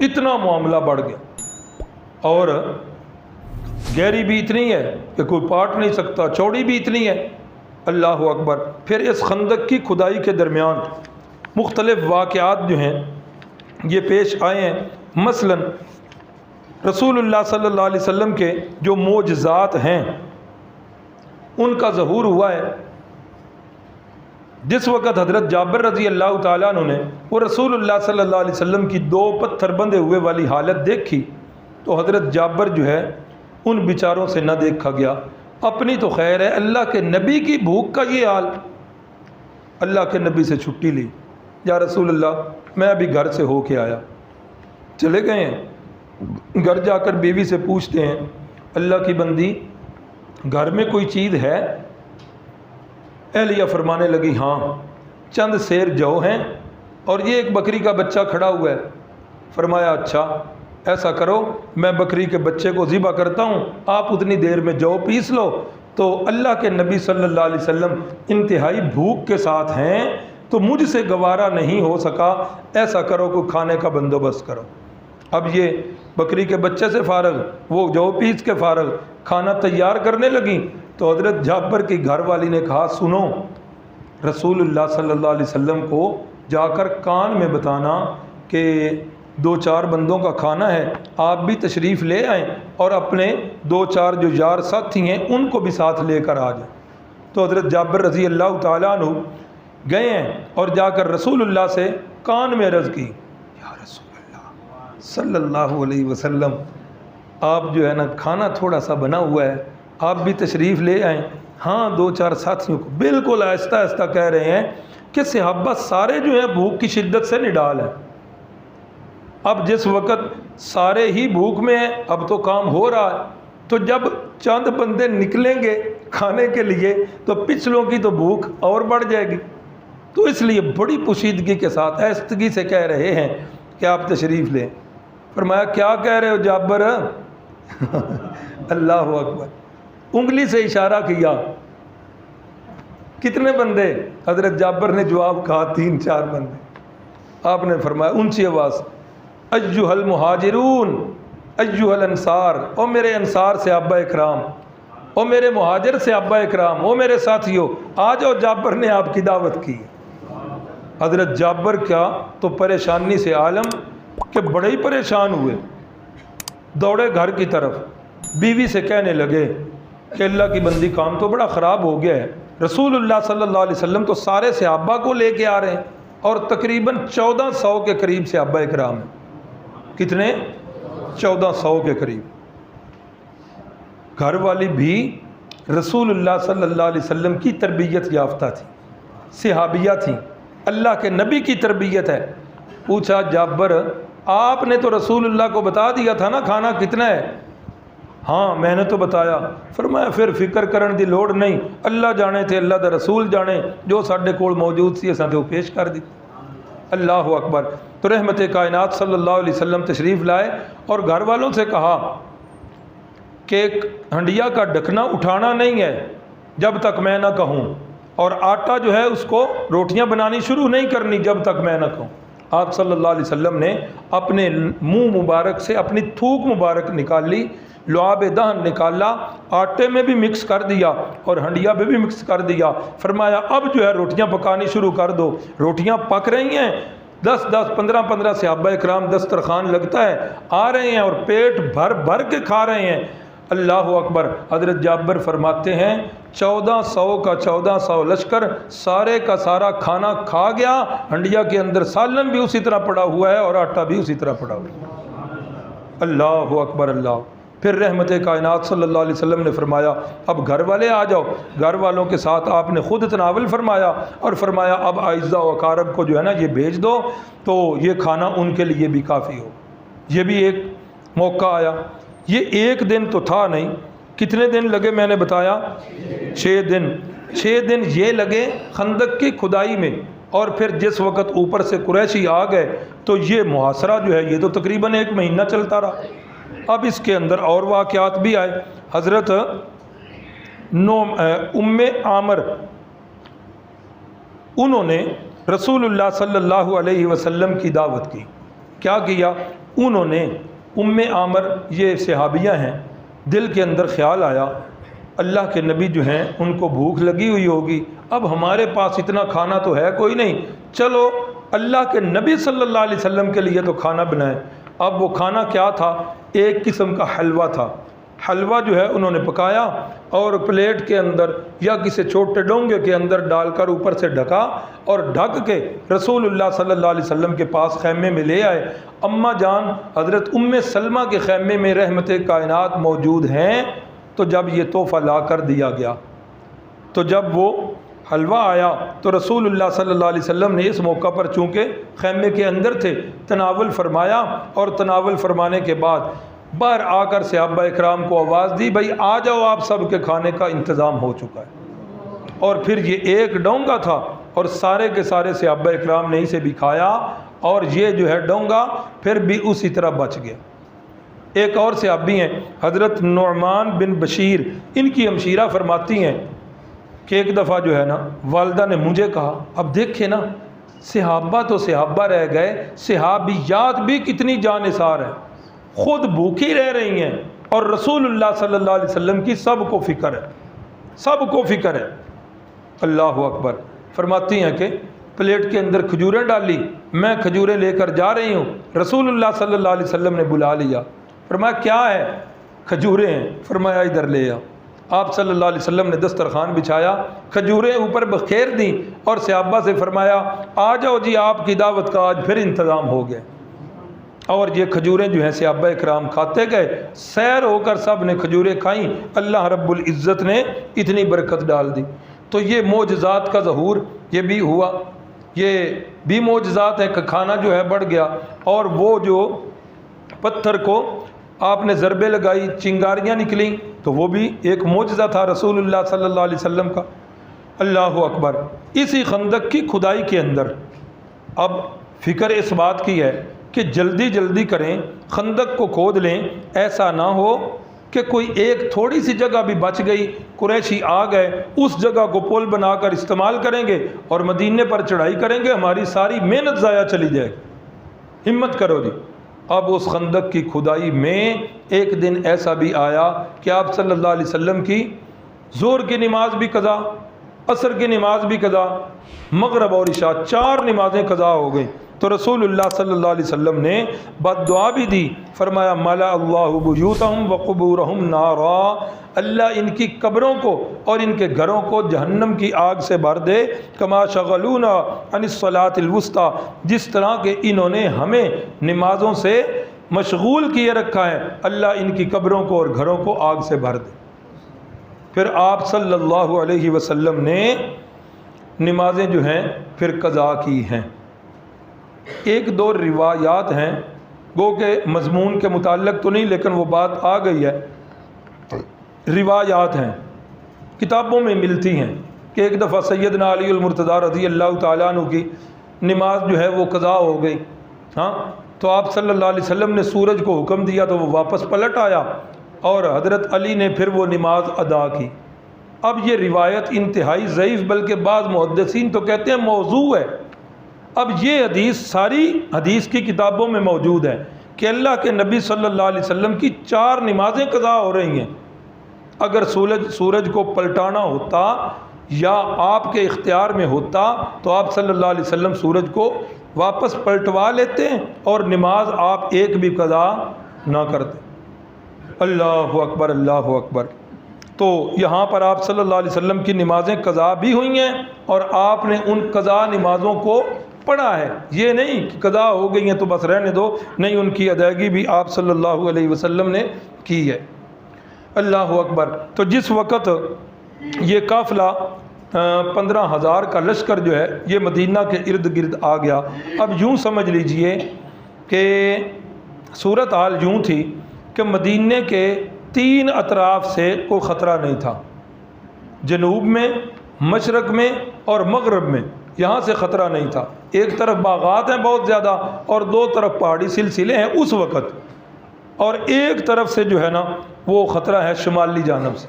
اتنا معاملہ بڑھ گیا اور گہری بھی اتنی ہے کہ کوئی پاٹ نہیں سکتا، چوڑی بھی اتنی ہے، اللہ اکبر۔ پھر اس خندق کی کھدائی کے درمیان مختلف واقعات جو ہیں یہ پیش آئے ہیں۔ مثلا رسول اللہ صلی اللہ علیہ وسلم کے جو معجزات ہیں ان کا ظہور ہوا ہے۔ جس وقت حضرت جابر رضی اللہ تعالیٰ عنہ نے وہ رسول اللہ صلی اللہ علیہ وسلم کی 2 پتھر بندھے ہوئے والی حالت دیکھی تو حضرت جابر جو ہے ان بیچاروں سے نہ دیکھا گیا، اپنی تو خیر ہے، اللہ کے نبی کی بھوک کا یہ حال۔ اللہ کے نبی سے چھٹی لی، یا رسول اللہ میں ابھی گھر سے ہو کے آیا، چلے گئے ہیں۔ گھر جا کر بیوی سے پوچھتے ہیں اللہ کی بندی گھر میں کوئی چیز ہے؟ اہلیہ فرمانے لگی ہاں، چند سیر جو ہیں اور یہ ایک بکری کا بچہ کھڑا ہوا ہے۔ فرمایا اچھا ایسا کرو، میں بکری کے بچے کو ذبح کرتا ہوں، آپ اتنی دیر میں جو پیس لو۔ تو اللہ کے نبی صلی اللہ علیہ وسلم انتہائی بھوک کے ساتھ ہیں، تو مجھ سے گوارا نہیں ہو سکا، ایسا کرو کوئی کھانے کا بندوبست کرو۔ اب یہ بکری کے بچے سے فارغ، وہ جو پیس کے فارغ، کھانا تیار کرنے لگیں تو حضرت جابر کی گھر والی نے کہا سنو، رسول اللہ صلی اللہ علیہ وسلم کو جا کر کان میں بتانا کہ 2-4 بندوں کا کھانا ہے، آپ بھی تشریف لے آئیں اور اپنے 2-4 جو یار ساتھی ہیں ان کو بھی ساتھ لے کر آ جائیں۔ تو حضرت جابر رضی اللہ تعالیٰ عنہ گئے ہیں اور جا کر رسول اللہ سے کان میں عرض کی، یا رسول اللہ صلی اللہ علیہ وسلم، آپ جو ہے نا کھانا تھوڑا سا بنا ہوا ہے، آپ بھی تشریف لے آئیں۔ ہاں 2-4 ساتھیوں کو بالکل آہستہ آہستہ کہہ رہے ہیں کہ صحابہ سارے جو ہیں بھوک کی شدت سے نڈال ہیں۔ اب جس وقت سارے ہی بھوک میں ہیں، اب تو کام ہو رہا ہے، تو جب چند بندے نکلیں گے کھانے کے لیے تو پچھلوں کی تو بھوک اور بڑھ جائے گی، تو اس لیے بڑی پوشیدگی کے ساتھ آہستگی سے کہہ رہے ہیں کہ آپ تشریف لیں۔ فرمایا کیا کہہ رہے ہو جابر؟ اللہ اکبر، انگلی سے اشارہ کیا، کتنے بندے؟ حضرت جابر نے جواب کہا 3-4 بندے۔ آپ نے فرمایا اونچی آواز، ایھا المہاجرون ایھا الانصار، او میرے انصار صحابہ اکرام، او میرے مہاجر صحابہ اکرام، او میرے ساتھیو آ جاؤ، جابر نے آپ کی دعوت کی۔ حضرت جابر کیا تو پریشانی سے عالم کہ بڑے ہی پریشان ہوئے، دوڑے گھر کی طرف، بیوی سے کہنے لگے کہ اللہ کی بندی کام تو بڑا خراب ہو گیا ہے، رسول اللہ صلی اللہ علیہ وسلم تو سارے صحابہ کو لے کے آ رہے ہیں اور تقریباً 1400 کے قریب صحابہ اکرام ہیں۔ کتنے؟ 1400 کے قریب۔ گھر والی بھی رسول اللہ صلی اللہ علیہ وسلم کی تربیت یافتہ تھی، صحابیہ تھیں، اللہ کے نبی کی تربیت ہے۔ پوچھا جابر آپ نے تو رسول اللہ کو بتا دیا تھا نا کھانا کتنا ہے؟ ہاں میں نے تو بتایا۔ فرمایا پھر فکر کرن دی لوڑ نہیں، اللہ جانے تھے، اللہ دا رسول جانے، جو ساڈے کول موجود سی اساں تے وہ پیش کر دی۔ اللہ اکبر۔ تو رحمت کائنات صلی اللہ علیہ وسلم تشریف لائے اور گھر والوں سے کہا کہ ایک ہنڈیا کا ڈھکنا اٹھانا نہیں ہے جب تک میں نہ کہوں، اور آٹا جو ہے اس کو روٹیاں بنانی شروع نہیں کرنی جب تک میں نہ کہوں۔ آپ صلی اللہ علیہ وسلم نے اپنے منہ مبارک سے اپنی تھوک مبارک نکال لی، لعاب دہن نکالا، آٹے میں بھی مکس کر دیا اور ہنڈیا میں بھی مکس کر دیا۔ فرمایا اب جو ہے روٹیاں پکانی شروع کر دو۔ روٹیاں پک رہی ہیں، 10-10 15-15 صحابہ اکرام دسترخوان لگتا ہے، آ رہے ہیں اور پیٹ بھر بھر کے کھا رہے ہیں۔ اللہ اکبر۔ حضرت جابر فرماتے ہیں 1400 کا 1400 لشکر سارے کا سارا کھانا کھا گیا، ہنڈیا کے اندر سالن بھی اسی طرح پڑا ہوا ہے اور آٹا بھی اسی طرح پڑا ہوا ہے۔ اللہ اکبر اللہ۔ پھر رحمت کائنات صلی اللہ علیہ وسلم نے فرمایا اب گھر والے آ جاؤ۔ گھر والوں کے ساتھ آپ نے خود تناول فرمایا اور فرمایا اب اعزاء و اقارب کو جو ہے نا یہ بھیج دو تو یہ کھانا ان کے لیے بھی کافی ہو۔ یہ بھی ایک موقع آیا۔ یہ ایک دن تو تھا نہیں، کتنے دن لگے میں نے بتایا؟ 6 دن۔ 6 دن یہ لگے خندق کی کھدائی میں، اور پھر جس وقت اوپر سے قریشی آ گئے تو یہ محاصرہ جو ہے یہ تو تقریباً 1 مہینہ چلتا رہا۔ اب اس کے اندر اور واقعات بھی آئے۔ حضرت ام عامر انہوں نے رسول اللہ صلی اللہ علیہ وسلم کی دعوت کی۔ کیا کیا انہوں نے؟ ام عامر یہ صحابیہ ہیں، دل کے اندر خیال آیا اللہ کے نبی جو ہیں ان کو بھوک لگی ہوئی ہوگی، اب ہمارے پاس اتنا کھانا تو ہے کوئی نہیں، چلو اللہ کے نبی صلی اللہ علیہ وسلم کے لیے تو کھانا بنائیں۔ اب وہ کھانا کیا تھا؟ ایک قسم کا حلوہ تھا۔ حلوہ جو ہے انہوں نے پکایا اور پلیٹ کے اندر یا کسی چھوٹے ڈونگے کے اندر ڈال کر اوپر سے ڈھکا اور ڈھک کے رسول اللہ صلی اللہ علیہ وسلم کے پاس خیمے میں لے آئے۔ اماں جان حضرت ام سلمہ کے خیمے میں رحمت کائنات موجود ہیں، تو جب یہ تحفہ لا کر دیا گیا تو جب وہ حلوہ آیا تو رسول اللہ صلی اللہ علیہ وسلم نے اس موقع پر چونکہ خیمے کے اندر تھے تناول فرمایا، اور تناول فرمانے کے بعد باہر آ کر صحابہ اکرام کو آواز دی، بھائی آ جاؤ، آپ سب کے کھانے کا انتظام ہو چکا ہے۔ اور پھر یہ ایک ڈونگا تھا اور سارے کے سارے صحابہ اکرام نے اسے بھی کھایا، اور یہ جو ہے ڈونگا پھر بھی اسی طرح بچ گیا۔ ایک اور صحابی ہیں حضرت نعمان بن بشیر، ان کی ہمشیرہ فرماتی ہیں کہ ایک دفعہ جو ہے نا والدہ نے مجھے کہا، اب دیکھیں نا صحابہ تو صحابہ رہ گئے، صحابیات بھی کتنی جان نثار ہیں، خود بھوکی رہ رہی ہیں، اور رسول اللہ صلی اللہ علیہ وسلم کی سب کو فکر ہے، سب کو فکر ہے۔ اللہ اکبر۔ فرماتی ہیں کہ پلیٹ کے اندر کھجوریں ڈالی، میں کھجوریں لے کر جا رہی ہوں، رسول اللہ صلی اللہ علیہ وسلم نے بلا لیا، فرمایا کیا ہے؟ کھجوریں ہیں۔ فرمایا ادھر لے آ۔ آپ صلی اللہ علیہ وسلم نے دسترخوان بچھایا، کھجوریں اوپر بکھیر دیں، اور صحابہ سے فرمایا آ جاؤ جی، آپ کی دعوت کا آج پھر انتظام ہو گیا۔ اور یہ کھجوریں جو ہیں صحابہ اکرام کھاتے گئے، سیر ہو کر سب نے کھجوریں کھائیں، اللہ رب العزت نے اتنی برکت ڈال دی۔ تو یہ معجزات کا ظہور یہ بھی ہوا، یہ بھی معجزات ہے کہ کھانا جو ہے بڑھ گیا، اور وہ جو پتھر کو آپ نے ضربے لگائی، چنگاریاں نکلیں، تو وہ بھی ایک معجزہ تھا رسول اللہ صلی اللہ علیہ وسلم کا۔ اللہ اکبر۔ اسی خندق کی کھدائی کے اندر اب فکر اس بات کی ہے کہ جلدی جلدی کریں، خندق کو کھود لیں، ایسا نہ ہو کہ کوئی ایک تھوڑی سی جگہ بھی بچ گئی، قریشی آ گئے، اس جگہ کو پل بنا کر استعمال کریں گے اور مدینے پر چڑھائی کریں گے، ہماری ساری محنت ضائع چلی جائے گی۔ ہمت کرو جی۔ اب اس خندق کی کھدائی میں ایک دن ایسا بھی آیا کہ آپ صلی اللہ علیہ وسلم کی ظہر کی نماز بھی قضا، عصر کی نماز بھی قضا، مغرب اور عشاء 4 نمازیں قضا ہو گئیں۔ تو رسول اللہ صلی اللہ علیہ وسلم نے بد دعا بھی دی، فرمایا ملا اللہ بیوتہم وقبورہم نارا، اللہ ان کی قبروں کو اور ان کے گھروں کو جہنم کی آگ سے بھر دے، کما شغلونا عن الصلاۃ الوسطی، جس طرح کہ انہوں نے ہمیں نمازوں سے مشغول کیے رکھا ہے، اللہ ان کی قبروں کو اور گھروں کو آگ سے بھر دے۔ پھر آپ صلی اللہ علیہ وسلم نے نمازیں جو ہیں پھر قضا کی ہیں۔ ایک دو روایات ہیں، گو کہ مضمون کے متعلق تو نہیں لیکن وہ بات آ گئی ہے، روایات ہیں، کتابوں میں ملتی ہیں کہ ایک دفعہ سیدنا علی المرتضیٰ رضی اللہ تعالیٰ عنہ کی نماز جو ہے وہ قضا ہو گئی، ہاں، تو آپ صلی اللہ علیہ وسلم نے سورج کو حکم دیا تو وہ واپس پلٹ آیا اور حضرت علی نے پھر وہ نماز ادا کی۔ اب یہ روایت انتہائی ضعیف، بلکہ بعض محدثین تو کہتے ہیں موضوع ہے۔ اب یہ حدیث ساری حدیث کی کتابوں میں موجود ہے کہ اللہ کے نبی صلی اللہ علیہ وسلم کی 4 نمازیں قضا ہو رہی ہیں۔ اگر سورج کو پلٹانا ہوتا یا آپ کے اختیار میں ہوتا تو آپ صلی اللہ علیہ وسلم سورج کو واپس پلٹوا لیتے اور نماز آپ ایک بھی قضا نہ کرتے۔ اللہ اکبر، اللہ اکبر۔ تو یہاں پر آپ صلی اللہ علیہ وسلم کی نمازیں قضا بھی ہوئی ہیں اور آپ نے ان قضا نمازوں کو پڑھا ہے، یہ نہیں کہ قضا ہو گئی ہیں تو بس رہنے دو، نہیں، ان کی ادائیگی بھی آپ صلی اللہ علیہ وسلم نے کی ہے۔ اللہ اکبر۔ تو جس وقت یہ قافلہ 15,000 کا لشکر جو ہے یہ مدینہ کے ارد گرد آ گیا، اب یوں سمجھ لیجئے کہ صورتحال یوں تھی کہ مدینے کے 3 اطراف سے کوئی خطرہ نہیں تھا، جنوب میں، مشرق میں اور مغرب میں یہاں سے خطرہ نہیں تھا۔ ایک طرف باغات ہیں بہت زیادہ اور 2 طرف پہاڑی سلسلے ہیں اس وقت، اور ایک طرف سے جو ہے نا وہ خطرہ ہے شمالی جانب سے۔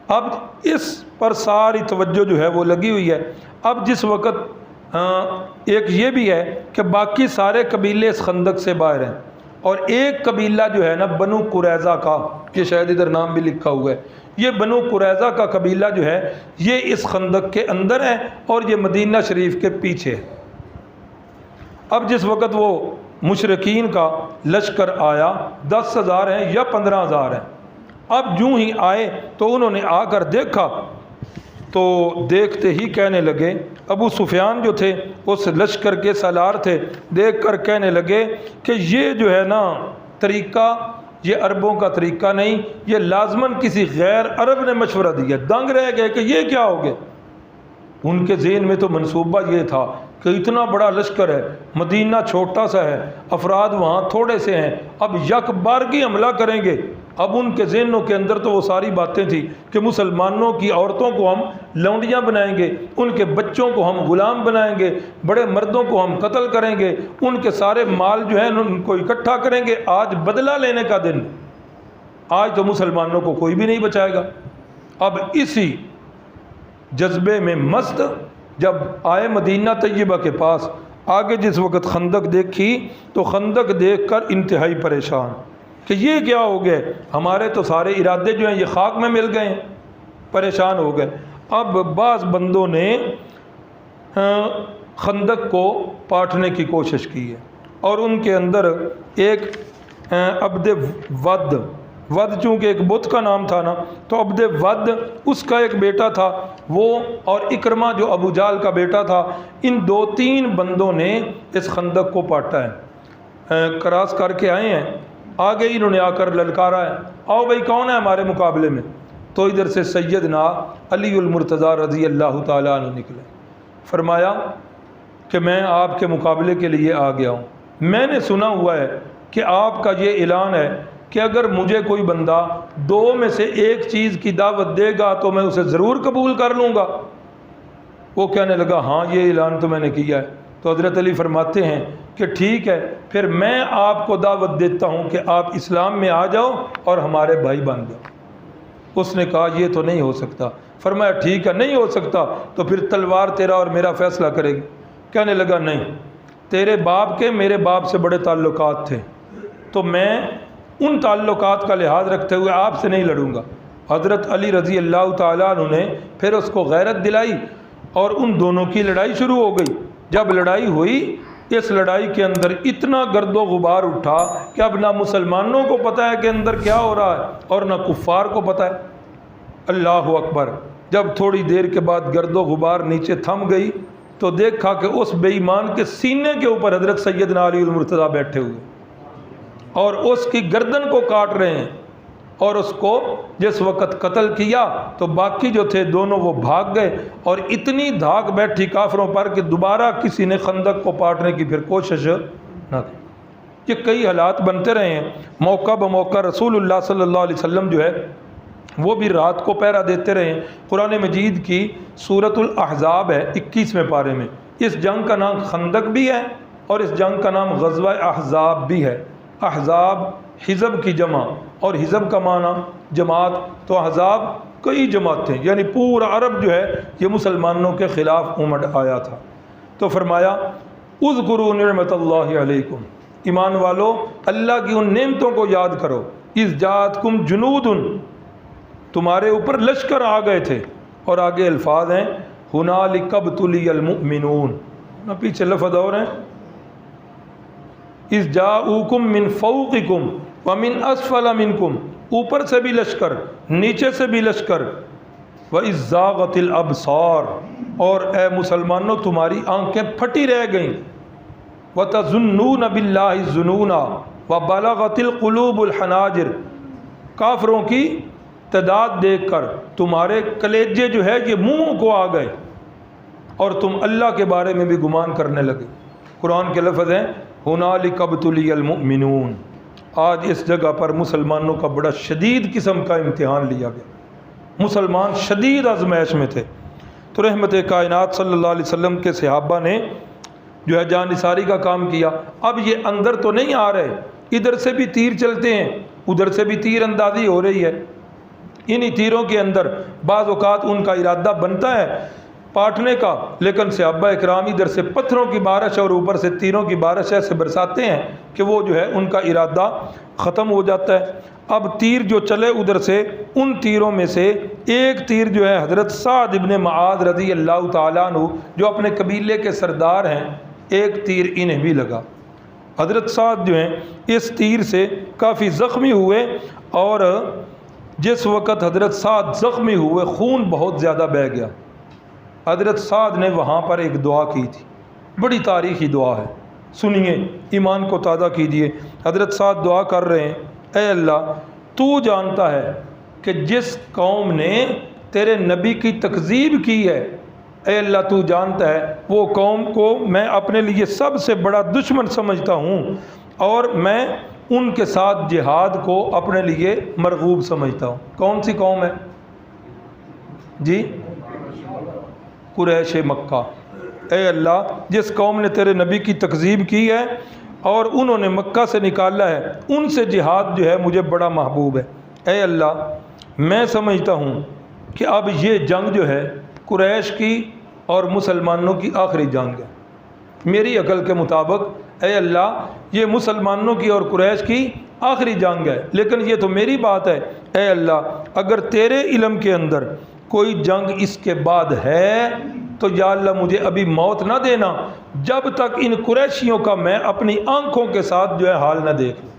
اب اس پر ساری توجہ جو ہے وہ لگی ہوئی ہے۔ اب جس وقت ایک یہ بھی ہے کہ باقی سارے قبیلے اس خندق سے باہر ہیں، اور ایک قبیلہ جو ہے نا بنو قریظہ کا، یہ شاید ادھر نام بھی لکھا ہوا ہے، یہ بنو قریظہ کا قبیلہ جو ہے یہ اس خندق کے اندر ہے اور یہ مدینہ شریف کے پیچھے ہے۔ اب جس وقت وہ مشرکین کا لشکر آیا، 10,000 ہیں یا 15,000 ہیں، اب یوں ہی آئے تو انہوں نے آ کر دیکھا تو دیکھتے ہی کہنے لگے، ابو سفیان جو تھے اس لشکر کے سالار تھے، دیکھ کر کہنے لگے کہ یہ جو ہے نا طریقہ یہ عربوں کا طریقہ نہیں، یہ لازماً کسی غیر عرب نے مشورہ دیا۔ دنگ رہ گئے کہ یہ کیا ہو گیا۔ ان کے ذہن میں تو منصوبہ یہ تھا کہ اتنا بڑا لشکر ہے، مدینہ چھوٹا سا ہے، افراد وہاں تھوڑے سے ہیں، اب یک بارگی حملہ کریں گے۔ اب ان کے ذہنوں کے اندر تو وہ ساری باتیں تھیں کہ مسلمانوں کی عورتوں کو ہم لونڈیاں بنائیں گے، ان کے بچوں کو ہم غلام بنائیں گے، بڑے مردوں کو ہم قتل کریں گے، ان کے سارے مال جو ہیں ان کو اکٹھا کریں گے۔ آج بدلہ لینے کا دن، آج تو مسلمانوں کو کوئی بھی نہیں بچائے گا۔ اب اسی جذبے میں مست جب آئے مدینہ طیبہ کے پاس، آگے جس وقت خندق دیکھی تو خندق دیکھ کر انتہائی پریشان کہ یہ کیا ہو گئے، ہمارے تو سارے ارادے جو ہیں یہ خاک میں مل گئے ہیں، پریشان ہو گئے۔ اب بعض بندوں نے خندق کو پاٹنے کی کوشش کی ہے، اور ان کے اندر ایک عبد ود چونکہ ایک بت کا نام تھا نا، تو عبد ود اس کا ایک بیٹا تھا، وہ اور اکرمہ جو ابو جال کا بیٹا تھا، ان 2-3 بندوں نے اس خندق کو پاٹا ہے، کراس کر کے آئے ہیں۔ آگے انہوں نے آ کر للکارا ہے، آؤ بھائی کون ہے ہمارے مقابلے میں؟ تو ادھر سے سیدنا علی المرتضیٰ رضی اللہ تعالیٰ عنہ نکلے، فرمایا کہ میں آپ کے مقابلے کے لیے آ گیا ہوں، میں نے سنا ہوا ہے کہ آپ کا یہ اعلان ہے کہ اگر مجھے کوئی بندہ 2 میں سے ایک چیز کی دعوت دے گا تو میں اسے ضرور قبول کر لوں گا۔ وہ کہنے لگا ہاں یہ اعلان تو میں نے کیا ہے۔ تو حضرت علی فرماتے ہیں کہ ٹھیک ہے، پھر میں آپ کو دعوت دیتا ہوں کہ آپ اسلام میں آ جاؤ اور ہمارے بھائی بن جاؤ۔ اس نے کہا یہ تو نہیں ہو سکتا۔ فرمایا ٹھیک ہے، نہیں ہو سکتا تو پھر تلوار تیرا اور میرا فیصلہ کرے گی۔ کہنے لگا نہیں، تیرے باپ کے میرے باپ سے بڑے تعلقات تھے، تو میں ان تعلقات کا لحاظ رکھتے ہوئے آپ سے نہیں لڑوں گا۔ حضرت علی رضی اللہ تعالیٰ عنہ نے پھر اس کو غیرت دلائی اور ان دونوں کی لڑائی شروع ہو گئی۔ جب لڑائی ہوئی، اس لڑائی کے اندر اتنا گرد و غبار اٹھا کہ اب نہ مسلمانوں کو پتہ ہے کہ اندر کیا ہو رہا ہے اور نہ کفار کو پتہ ہے۔ اللہ اکبر۔ جب تھوڑی دیر کے بعد گرد و غبار نیچے تھم گئی تو دیکھا کہ اس بے ایمان کے سینے کے اوپر حضرت سیدنا علی المرتضیٰ بیٹھے ہوئے اور اس کی گردن کو کاٹ رہے ہیں، اور اس کو جس وقت قتل کیا تو باقی جو تھے دونوں وہ بھاگ گئے، اور اتنی دھاک بیٹھی کافروں پر کہ دوبارہ کسی نے خندق کو پاٹنے کی پھر کوشش نہ کی۔ یہ کئی حالات بنتے رہے ہیں، موقع بموقع رسول اللہ صلی اللہ علیہ وسلم جو ہے وہ بھی رات کو پہرا دیتے رہے ہیں۔ قرآن مجید کی سورۃ الاحزاب ہے 21ویں پارے میں، اس جنگ کا نام خندق بھی ہے اور اس جنگ کا نام غزوہ احزاب بھی ہے۔ احزاب حزب کی جمع، اور حزب کا معنی جماعت، تو احزاب کئی جماعتیں، یعنی پورا عرب جو ہے یہ مسلمانوں کے خلاف امڑ آیا تھا۔ تو فرمایا اذکروا نعمت اللہ علیکم، ایمان والو اللہ کی ان نعمتوں کو یاد کرو، اذ جاءتکم جنود، تمہارے اوپر لشکر آ گئے تھے، اور آگے الفاظ ہیں ہنالک ابتلی المؤمنون، نہ پیچھے لفظ اور ہیں اذ جاءوکم من فوقکم ومن اسفل منکم، اوپر سے بھی لشکر نیچے سے بھی لشکر، وَإِذْ زَاغَتِ الْأَبْصَارُ، اور اے مسلمانوں تمہاری آنکھیں پھٹی رہ گئیں، وَتَظُنُّونَ بِاللَّهِ الظُّنُونَ وَبَلَغَتِ الْقُلُوبُ الْحَنَاجِرَ، کافروں کی تعداد دیکھ کر تمہارے کلیجے جو ہے یہ منہوں کو آ گئے، اور تم اللہ کے بارے میں بھی گمان کرنے لگے۔ قرآن کے لفظ ہیں ہنالک ابتلی المؤمنون۔ آج اس جگہ پر مسلمانوں کا بڑا شدید قسم کا امتحان لیا گیا، مسلمان شدید آزمائش میں تھے۔ تو رحمت کائنات صلی اللہ علیہ وسلم کے صحابہ نے جو ہے جان نثاری کا کام کیا۔ اب یہ اندر تو نہیں آ رہے، ادھر سے بھی تیر چلتے ہیں، ادھر سے بھی تیر اندازی ہو رہی ہے۔ انہی تیروں کے اندر بعض اوقات ان کا ارادہ بنتا ہے پاٹنے کا، لیکن صحابہ اکرام ادھر سے پتھروں کی بارش اور اوپر سے تیروں کی بارش ایسے برساتے ہیں کہ وہ جو ہے ان کا ارادہ ختم ہو جاتا ہے۔ اب تیر جو چلے ادھر سے، ان تیروں میں سے ایک تیر جو ہے حضرت سعد ابن معاذ رضی اللہ تعالیٰ عنہ جو اپنے قبیلے کے سردار ہیں، ایک تیر انہیں بھی لگا۔ حضرت سعد جو ہیں اس تیر سے کافی زخمی ہوئے، اور جس وقت حضرت سعد زخمی ہوئے خون بہت زیادہ بہہ گیا۔ حضرت سعد نے وہاں پر ایک دعا کی تھی، بڑی تاریخی دعا ہے، سنیے، ایمان کو تازہ کیجیے۔ حضرت سعد دعا کر رہے ہیں، اے اللہ تو جانتا ہے کہ جس قوم نے تیرے نبی کی تکذیب کی ہے اے اللہ تو جانتا ہے وہ قوم کو میں اپنے لیے سب سے بڑا دشمن سمجھتا ہوں اور میں ان کے ساتھ جہاد کو اپنے لیے مرغوب سمجھتا ہوں۔ کون سی قوم ہے جی؟ قریش مکہ۔ اے اللہ جس قوم نے تیرے نبی کی تکذیب کی ہے اور انہوں نے مکہ سے نکالا ہے، ان سے جہاد جو ہے مجھے بڑا محبوب ہے۔ اے اللہ میں سمجھتا ہوں کہ اب یہ جنگ جو ہے قریش کی اور مسلمانوں کی آخری جنگ ہے میری عقل کے مطابق۔ اے اللہ یہ مسلمانوں کی اور قریش کی آخری جنگ ہے، لیکن یہ تو میری بات ہے۔ اے اللہ اگر تیرے علم کے اندر کوئی جنگ اس کے بعد ہے تو یا اللہ مجھے ابھی موت نہ دینا جب تک ان قریشیوں کا میں اپنی آنکھوں کے ساتھ جو ہے حال نہ دیکھ لوں۔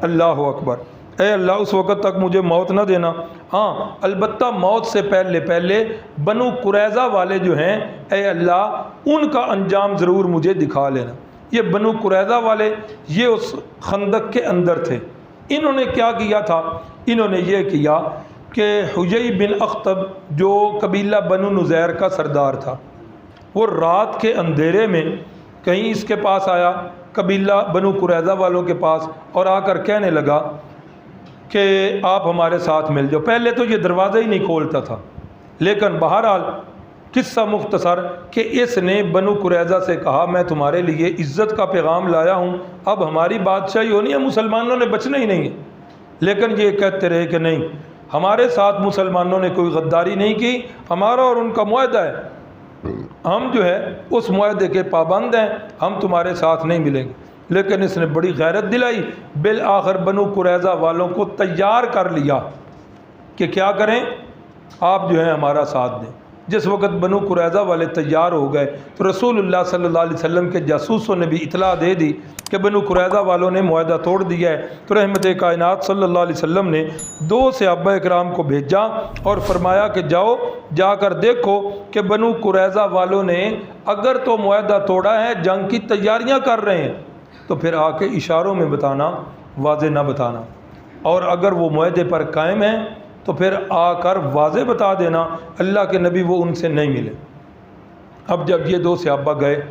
اللہ اکبر۔ اے اللہ اس وقت تک مجھے موت نہ دینا۔ ہاں البتہ موت سے پہلے بنو قریظہ والے جو ہیں اے اللہ ان کا انجام ضرور مجھے دکھا لینا۔ یہ بنو قریظہ والے یہ اس خندق کے اندر تھے۔ انہوں نے کیا کیا تھا؟ انہوں نے یہ کیا کہ حجی بن اخطب جو قبیلہ بنو نذیر کا سردار تھا، وہ رات کے اندھیرے میں کہیں اس کے پاس آیا، قبیلہ بنو قریظہ والوں کے پاس، اور آ کر کہنے لگا کہ آپ ہمارے ساتھ مل جاؤ۔ پہلے تو یہ دروازہ ہی نہیں کھولتا تھا، لیکن بہرحال قصہ مختصر کہ اس نے بنو قریظہ سے کہا میں تمہارے لیے عزت کا پیغام لایا ہوں، اب ہماری بادشاہی ہونی ہے، مسلمانوں نے بچنا ہی نہیں ہے۔ لیکن یہ کہتے رہے کہ نہیں، ہمارے ساتھ مسلمانوں نے کوئی غداری نہیں کی، ہمارا اور ان کا معاہدہ ہے، ہم جو ہے اس معاہدے کے پابند ہیں، ہم تمہارے ساتھ نہیں ملیں گے۔ لیکن اس نے بڑی غیرت دلائی، بالآخر بنو قریظہ والوں کو تیار کر لیا کہ کیا کریں، آپ جو ہے ہمارا ساتھ دیں۔ جس وقت بنو قریظہ والے تیار ہو گئے تو رسول اللہ صلی اللہ علیہ وسلم کے جاسوسوں نے بھی اطلاع دے دی کہ بنو قریظہ والوں نے معاہدہ توڑ دیا ہے۔ تو رحمت کائنات صلی اللہ علیہ وسلم نے 2 صحابہ اکرام کو بھیجا اور فرمایا کہ جاؤ جا کر دیکھو کہ بنو قریظہ والوں نے اگر تو معاہدہ توڑا ہے، جنگ کی تیاریاں کر رہے ہیں، تو پھر آ کے اشاروں میں بتانا، واضح نہ بتانا، اور اگر وہ معاہدے پر قائم ہیں تو پھر آ کر واضح بتا دینا۔ اللہ کے نبی وہ ان سے نہیں ملے۔ اب جب یہ 2 صحابہ گئے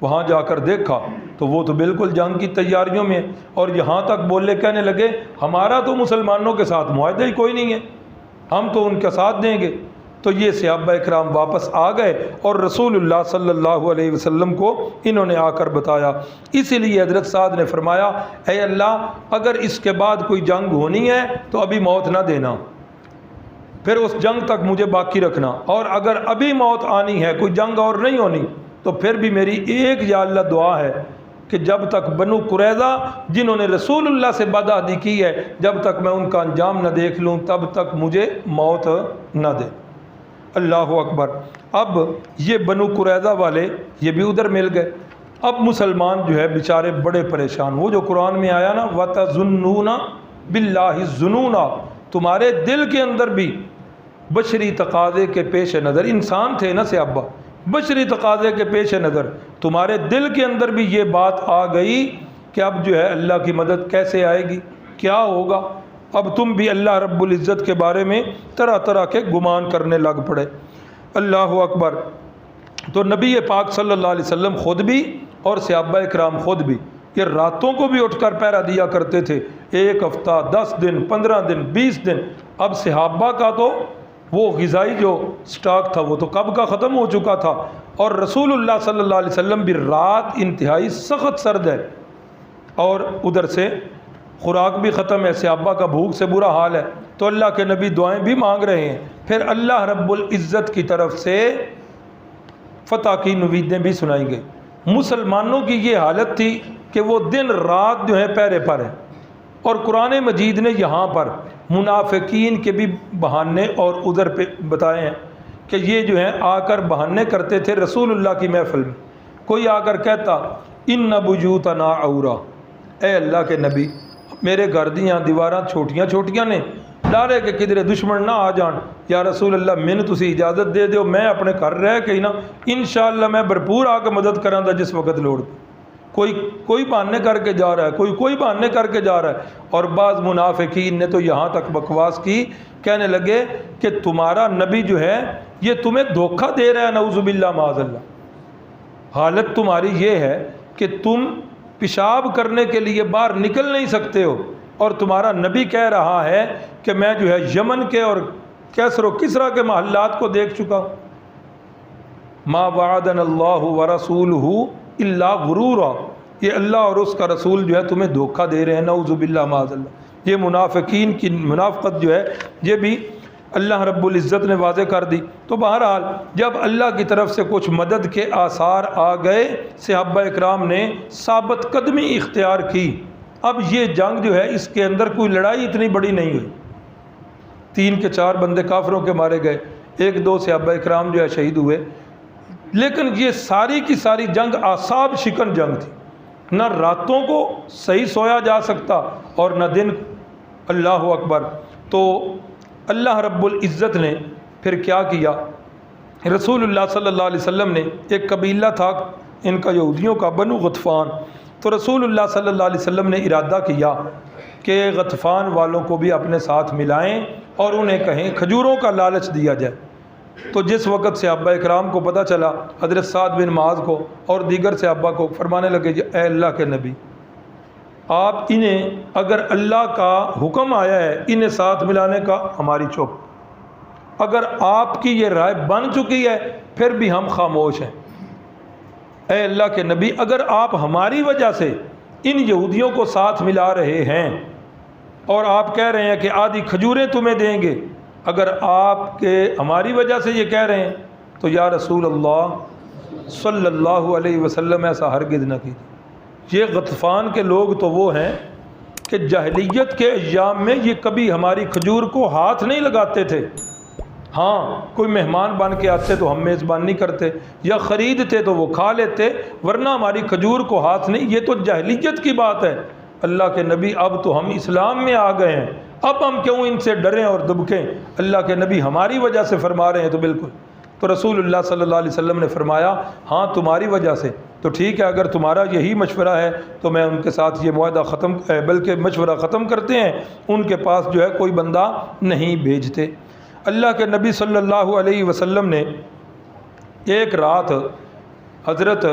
وہاں جا کر دیکھا تو وہ تو بالکل جنگ کی تیاریوں میں، اور یہاں تک بولے کہنے لگے ہمارا تو مسلمانوں کے ساتھ معاہدہ ہی کوئی نہیں ہے، ہم تو ان کا ساتھ دیں گے۔ تو یہ صحابہ اکرام واپس آ گئے اور رسول اللہ صلی اللہ علیہ وسلم کو انہوں نے آ کر بتایا۔ اسی لیے حضرت سعد نے فرمایا اے اللہ اگر اس کے بعد کوئی جنگ ہونی ہے تو ابھی موت نہ دینا، پھر اس جنگ تک مجھے باقی رکھنا، اور اگر ابھی موت آنی ہے، کوئی جنگ اور نہیں ہونی، تو پھر بھی میری ایک یا اللہ دعا ہے کہ جب تک بنو قریظہ جنہوں نے رسول اللہ سے بدعہدی کی ہے، جب تک میں ان کا انجام نہ دیکھ لوں تب تک مجھے موت نہ دے۔ اللہ اکبر۔ اب یہ بنو قریظہ والے یہ بھی ادھر مل گئے۔ اب مسلمان جو ہے بیچارے بڑے پریشان، وہ جو قرآن میں آیا نا وَتَظُنُّونَ بِاللَّهِ الظُّنُونَ، تمہارے دل کے اندر بھی بشری تقاضے کے پیش نظر، انسان تھے نا صحابہ، بشری تقاضے کے پیش نظر تمہارے دل کے اندر بھی یہ بات آ گئی کہ اب جو ہے اللہ کی مدد کیسے آئے گی، کیا ہوگا۔ اب تم بھی اللہ رب العزت کے بارے میں طرح طرح کے گمان کرنے لگ پڑے۔ اللہ اکبر۔ تو نبی پاک صلی اللہ علیہ وسلم خود بھی اور صحابہ اکرام خود بھی یہ راتوں کو بھی اٹھ کر پہرا دیا کرتے تھے، 1 ہفتہ 10 دن 15 دن 20 دن۔ اب صحابہ کا تو وہ غذائی جو سٹاک تھا وہ تو کب کا ختم ہو چکا تھا، اور رسول اللہ صلی اللہ علیہ وسلم بھی رات انتہائی سخت سرد ہے، اور ادھر سے خوراک بھی ختم ہے، صحابہ کا بھوک سے برا حال ہے، تو اللہ کے نبی دعائیں بھی مانگ رہے ہیں۔ پھر اللہ رب العزت کی طرف سے فتح کی نویدیں بھی سنائی گئی۔ مسلمانوں کی یہ حالت تھی کہ وہ دن رات جو ہے پہرے پر ہے، اور قرآن مجید نے یہاں پر منافقین کے بھی بہانے اور ادھر پہ بتائے ہیں کہ یہ جو ہیں آ کر بہانے کرتے تھے رسول اللہ کی محفل میں۔ کوئی آ کر کہتا ان بیوتنا عورا، اے اللہ کے نبی میرے گھر دیاں دیواراں چھوٹیاں چھوٹیاں نے، ڈارے کہ کدھر دشمن نہ آ جان، یا رسول اللہ میں نے تسی اجازت دے دیو، میں اپنے گھر رہ کے ہی نا انشاءاللہ میں بھرپور آ کے مدد کراں دا جس وقت لوڑ۔ کوئی بہانے کر کے جا رہا ہے، کوئی بہانے کر کے جا رہا ہے۔ اور بعض منافقین نے تو یہاں تک بکواس کی، کہنے لگے کہ تمہارا نبی جو ہے یہ تمہیں دھوکہ دے رہا ہے، نعوذ باللہ معاذ اللہ۔ حالت تمہاری یہ ہے کہ تم پیشاب کرنے کے لیے باہر نکل نہیں سکتے ہو، اور تمہارا نبی کہہ رہا ہے کہ میں جو ہے یمن کے اور کیسر و کسرا کے محلات کو دیکھ چکا ہوں۔ ما وعدنا اللہ ورسولہ الا غرورا، یہ اللہ اور اس کا رسول جو ہے تمہیں دھوکہ دے رہے ہیں، نعوذ باللہ معاذ اللہ۔ یہ منافقین کی منافقت جو ہے یہ بھی اللہ رب العزت نے واضح کر دی۔ تو بہرحال جب اللہ کی طرف سے کچھ مدد کے آثار آ گئے، صحابہ اکرام نے ثابت قدمی اختیار کی۔ اب یہ جنگ جو ہے اس کے اندر کوئی لڑائی اتنی بڑی نہیں ہوئی، 3 کے 4 بندے کافروں کے مارے گئے، 1-2 صحابہ اکرام جو ہے شہید ہوئے، لیکن یہ ساری کی ساری جنگ اعصاب شکن جنگ تھی۔ نہ راتوں کو صحیح سویا جا سکتا اور نہ دن۔ اللہ اکبر۔ تو اللہ رب العزت نے پھر کیا کیا، رسول اللہ صلی اللہ علیہ وسلم نے، ایک قبیلہ تھا ان کا یہودیوں کا، بنو غطفان، تو رسول اللہ صلی اللہ علیہ وسلم نے ارادہ کیا کہ غطفان والوں کو بھی اپنے ساتھ ملائیں اور انہیں کہیں کھجوروں کا لالچ دیا جائے۔ تو جس وقت صحابہ اکرام کو پتہ چلا، حضرت سعد بن معاذ کو اور دیگر صحابہ کو فرمانے لگے کہ اے اللہ کے نبی، آپ انہیں اگر اللہ کا حکم آیا ہے انہیں ساتھ ملانے کا، ہماری چپ، اگر آپ کی یہ رائے بن چکی ہے پھر بھی ہم خاموش ہیں۔ اے اللہ کے نبی، اگر آپ ہماری وجہ سے ان یہودیوں کو ساتھ ملا رہے ہیں اور آپ کہہ رہے ہیں کہ آدھی کھجوریں تمہیں دیں گے، اگر آپ کے ہماری وجہ سے یہ کہہ رہے ہیں تو یا رسول اللہ صلی اللہ علیہ وسلم ایسا ہرگز نہ کیجیے۔ یہ غطفان کے لوگ تو وہ ہیں کہ جاہلیت کے ایام میں یہ کبھی ہماری کھجور کو ہاتھ نہیں لگاتے تھے۔ ہاں کوئی مہمان بن کے آتے تو ہم میزبانی کرتے یا خریدتے تو وہ کھا لیتے، ورنہ ہماری کھجور کو ہاتھ نہیں۔ یہ تو جاہلیت کی بات ہے۔ اللہ کے نبی اب تو ہم اسلام میں آ گئے ہیں، اب ہم کیوں ان سے ڈریں اور دبکیں؟ اللہ کے نبی ہماری وجہ سے فرما رہے ہیں تو بالکل۔ تو رسول اللہ صلی اللہ علیہ وسلم نے فرمایا ہاں تمہاری وجہ سے تو ٹھیک ہے، اگر تمہارا یہی مشورہ ہے تو میں ان کے ساتھ یہ معاہدہ بلکہ مشورہ ختم کرتے ہیں، ان کے پاس جو ہے کوئی بندہ نہیں بھیجتے۔ اللہ کے نبی صلی اللہ علیہ وسلم نے ایک رات، حضرت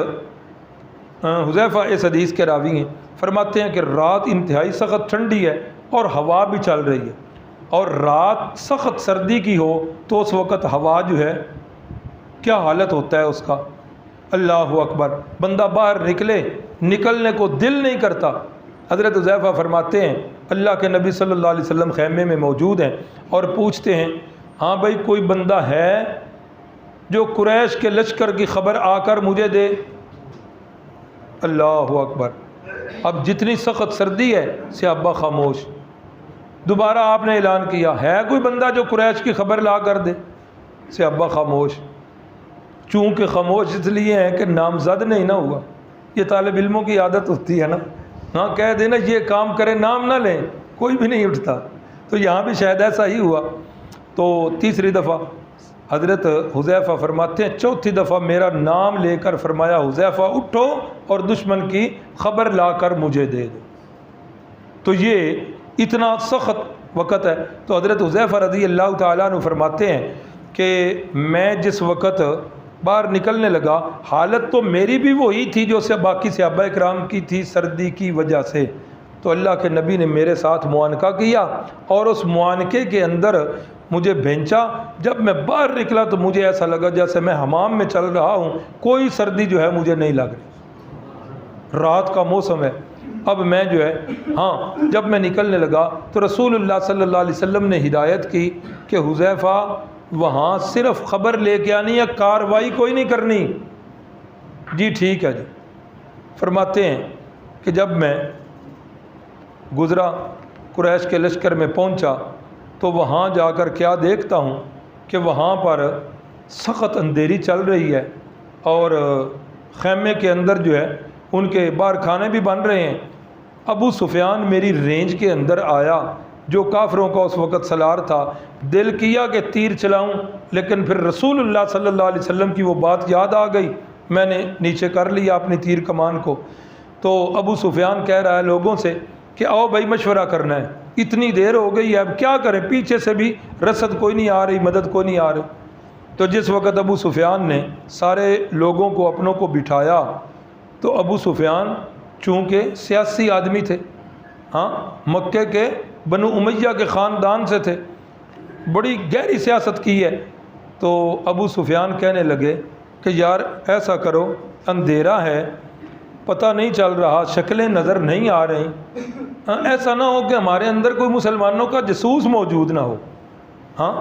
حذیفہ اس حدیث کے راوی ہیں، فرماتے ہیں کہ رات انتہائی سخت ٹھنڈی ہے اور ہوا بھی چل رہی ہے، اور رات سخت سردی کی ہو تو اس وقت ہوا جو ہے کیا حالت ہوتا ہے اس کا، اللہ اکبر، بندہ باہر نکلنے کو دل نہیں کرتا۔ حضرت حذیفہ فرماتے ہیں اللہ کے نبی صلی اللہ علیہ وسلم خیمے میں موجود ہیں اور پوچھتے ہیں ہاں بھائی کوئی بندہ ہے جو قریش کے لشکر کی خبر آ کر مجھے دے؟ اللہ اکبر۔ اب جتنی سخت سردی ہے صحابہ خاموش۔ دوبارہ آپ نے اعلان کیا ہے کوئی بندہ جو قریش کی خبر لا کر دے؟ صحابہ خاموش۔ چونکہ خاموش اس لیے ہیں کہ نامزد نہیں نہ ہوا۔ یہ طالب علموں کی عادت ہوتی ہے نا، ہاں کہہ دینا یہ کام کرے، نام نہ لیں، کوئی بھی نہیں اٹھتا۔ تو یہاں بھی شاید ایسا ہی ہوا۔ تو تیسری دفعہ حضرت حذیفہ فرماتے ہیں چوتھی دفعہ میرا نام لے کر فرمایا حذیفہ اٹھو اور دشمن کی خبر لا کر مجھے دے دو۔ تو یہ اتنا سخت وقت ہے۔ تو حضرت حذیفہ رضی اللہ تعالیٰ عنہ فرماتے ہیں کہ میں جس وقت باہر نکلنے لگا حالت تو میری بھی وہی تھی جو باقی صحابہ اکرام کی تھی سردی کی وجہ سے۔ تو اللہ کے نبی نے میرے ساتھ معانقہ کیا اور اس معانقے کے اندر مجھے بھینچا۔ جب میں باہر نکلا تو مجھے ایسا لگا جیسے میں حمام میں چل رہا ہوں، کوئی سردی جو ہے مجھے نہیں لگ رہی، رات کا موسم ہے۔ اب میں جو ہے جب میں نکلنے لگا تو رسول اللہ صلی اللہ علیہ وسلم نے ہدایت کی کہ حذیفہ وہاں صرف خبر لے کے آنی ہے، کاروائی کوئی نہیں کرنی۔ جی ٹھیک ہے جی۔ فرماتے ہیں کہ جب میں گزرا قریش کے لشکر میں پہنچا تو وہاں جا کر کیا دیکھتا ہوں کہ وہاں پر سخت اندھیری چل رہی ہے اور خیمے کے اندر جو ہے ان کے باہر کھانے بھی بن رہے ہیں۔ ابو سفیان میری رینج کے اندر آیا جو کافروں کا اس وقت سلار تھا۔ دل کیا کہ تیر چلاؤں، لیکن پھر رسول اللہ صلی اللہ علیہ وسلم کی وہ بات یاد آ گئی، میں نے نیچے کر لیا اپنی تیر کمان کو۔ تو ابو سفیان کہہ رہا ہے لوگوں سے کہ آؤ بھائی مشورہ کرنا ہے، اتنی دیر ہو گئی ہے اب کیا کریں، پیچھے سے بھی رسد کوئی نہیں آ رہی، مدد کوئی نہیں آ رہی۔ تو جس وقت ابو سفیان نے سارے لوگوں کو اپنوں کو بٹھایا تو ابو سفیان چونکہ سیاسی آدمی تھے، ہاں مکے کے بنو امیہ کے خاندان سے تھے، بڑی گہری سیاست کی ہے، تو ابو سفیان کہنے لگے کہ یار ایسا کرو، اندھیرا ہے، پتہ نہیں چل رہا، شکلیں نظر نہیں آ رہی، ایسا نہ ہو کہ ہمارے اندر کوئی مسلمانوں کا جاسوس موجود نہ ہو، ہاں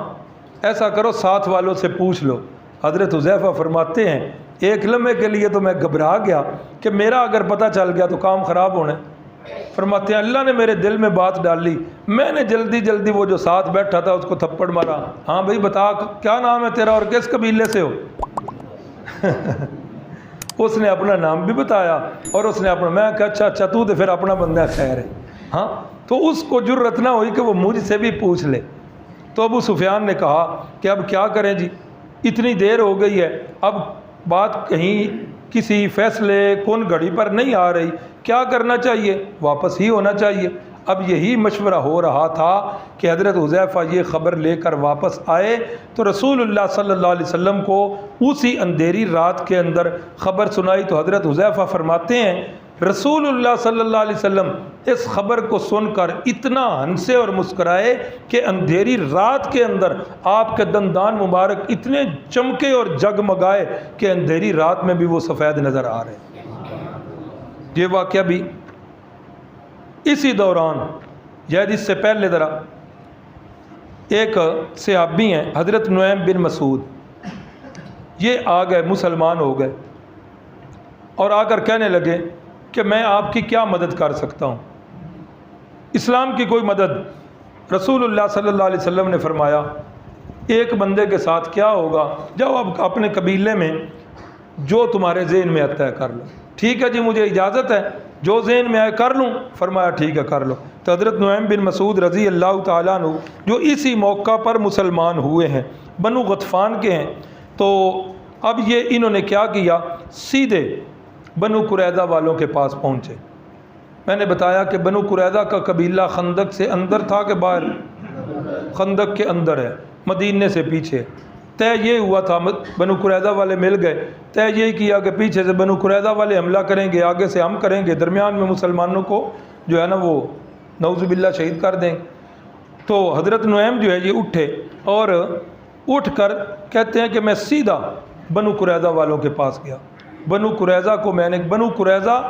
ایسا کرو ساتھ والوں سے پوچھ لو۔ حضرت حذیفہ فرماتے ہیں ایک لمحے کے لیے تو میں گھبرا گیا کہ میرا اگر پتہ چل گیا تو کام خراب ہونا ہے۔ فرماتے ہیں اللہ نے میرے دل میں بات ڈالی، میں نے جلدی جلدی وہ جو ساتھ بیٹھا تھا اس کو تھپڑ مارا، ہاں بھائی بتا کیا نام ہے تیرا اور کس قبیلے سے ہو؟ اس نے اپنا نام بھی بتایا اور اس نے اپنا، میں کہا اچھا تو پھر اپنا بندہ خیر ہے، ہاں تو اس کو جرت نہ ہوئی کہ وہ مجھ سے بھی پوچھ لے۔ تو ابو سفیان نے کہا کہ اب کیا کریں جی، اتنی دیر ہو گئی ہے، اب بات کہیں کسی فیصلے کن گھڑی پر نہیں آ رہی، کیا کرنا چاہیے؟ واپس ہی ہونا چاہیے۔ اب یہی مشورہ ہو رہا تھا کہ حضرت حذیفہ یہ خبر لے کر واپس آئے تو رسول اللہ صلی اللہ علیہ وسلم کو اسی اندھیری رات کے اندر خبر سنائی، تو حضرت حذیفہ فرماتے ہیں رسول اللہ صلی اللہ علیہ وسلم اس خبر کو سن کر اتنا ہنسے اور مسکرائے کہ اندھیری رات کے اندر آپ کے دندان مبارک اتنے چمکے اور جگمگائے کہ اندھیری رات میں بھی وہ سفید نظر آ رہے۔ یہ واقعہ بھی اسی دوران، یعنی اس سے پہلے ذرا ایک صحابی ہیں حضرت نعیم بن مسعود، یہ آ گئے، مسلمان ہو گئے اور آ کر کہنے لگے کہ میں آپ کی کیا مدد کر سکتا ہوں، اسلام کی کوئی مدد۔ رسول اللہ صلی اللہ علیہ وسلم نے فرمایا ایک بندے کے ساتھ کیا ہوگا، جاؤ اب اپنے قبیلے میں جو تمہارے ذہن میں آتا ہے کر لو۔ ٹھیک ہے جی مجھے اجازت ہے، جو ذہن میں آئے کر لوں۔ فرمایا ٹھیک ہے کر لو۔ تو حضرت نعیم بن مسعود رضی اللہ تعالیٰ عنہ جو اسی موقع پر مسلمان ہوئے ہیں، بنو غطفان کے ہیں، تو اب یہ انہوں نے کیا کیا، سیدھے بنو قریظہ والوں کے پاس پہنچے۔ میں نے بتایا کہ بنو قریظہ کا قبیلہ خندق سے اندر تھا کہ باہر؟ خندق کے اندر ہے، مدینے سے پیچھے۔ طے یہ ہوا تھا، بنو قریظہ والے مل گئے، طے یہی کیا کہ پیچھے سے بنو قریظہ والے حملہ کریں گے، آگے سے ہم کریں گے، درمیان میں مسلمانوں کو جو ہے نا وہ نعوذ باللہ شہید کر دیں۔ تو حضرت نعیم جو ہے یہ اٹھے اور اٹھ کر کہتے ہیں کہ میں سیدھا بنو قریظہ والوں کے پاس گیا۔ بنو قریظہ کو میں نے، بنو قریظہ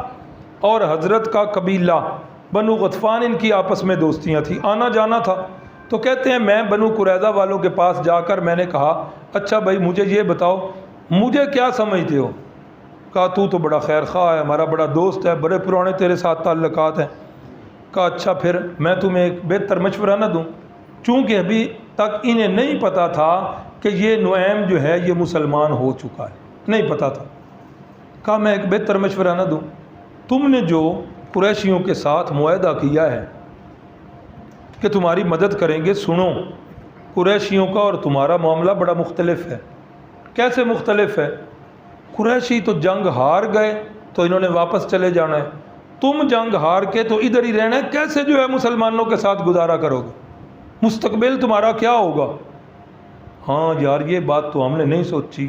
اور حضرت کا قبیلہ بنو غطفان ان کی آپس میں دوستیاں تھیں، آنا جانا تھا۔ تو کہتے ہیں میں بنو قریظہ والوں کے پاس جا کر میں نے کہا اچھا بھائی مجھے یہ بتاؤ مجھے کیا سمجھتے ہو؟ کہا تو بڑا خیر خواہ ہے، ہمارا بڑا دوست ہے، بڑے پرانے تیرے ساتھ تعلقات ہیں۔ کہا اچھا پھر میں تمہیں ایک بہتر مشورہ نہ دوں، چونکہ ابھی تک انہیں نہیں پتہ تھا کہ یہ نعیم جو ہے یہ مسلمان ہو چکا ہے، نہیں پتہ تھا۔ کہا میں ایک بہتر مشورہ نہ دوں، تم نے جو قریشیوں کے ساتھ معاہدہ کیا ہے کہ تمہاری مدد کریں گے، سنو قریشیوں کا اور تمہارا معاملہ بڑا مختلف ہے۔ کیسے مختلف ہے؟ قریشی تو جنگ ہار گئے تو انہوں نے واپس چلے جانا ہے، تم جنگ ہار کے تو ادھر ہی رہنا ہے، کیسے جو ہے مسلمانوں کے ساتھ گزارا کرو گے، مستقبل تمہارا کیا ہوگا؟ ہاں یار یہ بات تو ہم نے نہیں سوچی،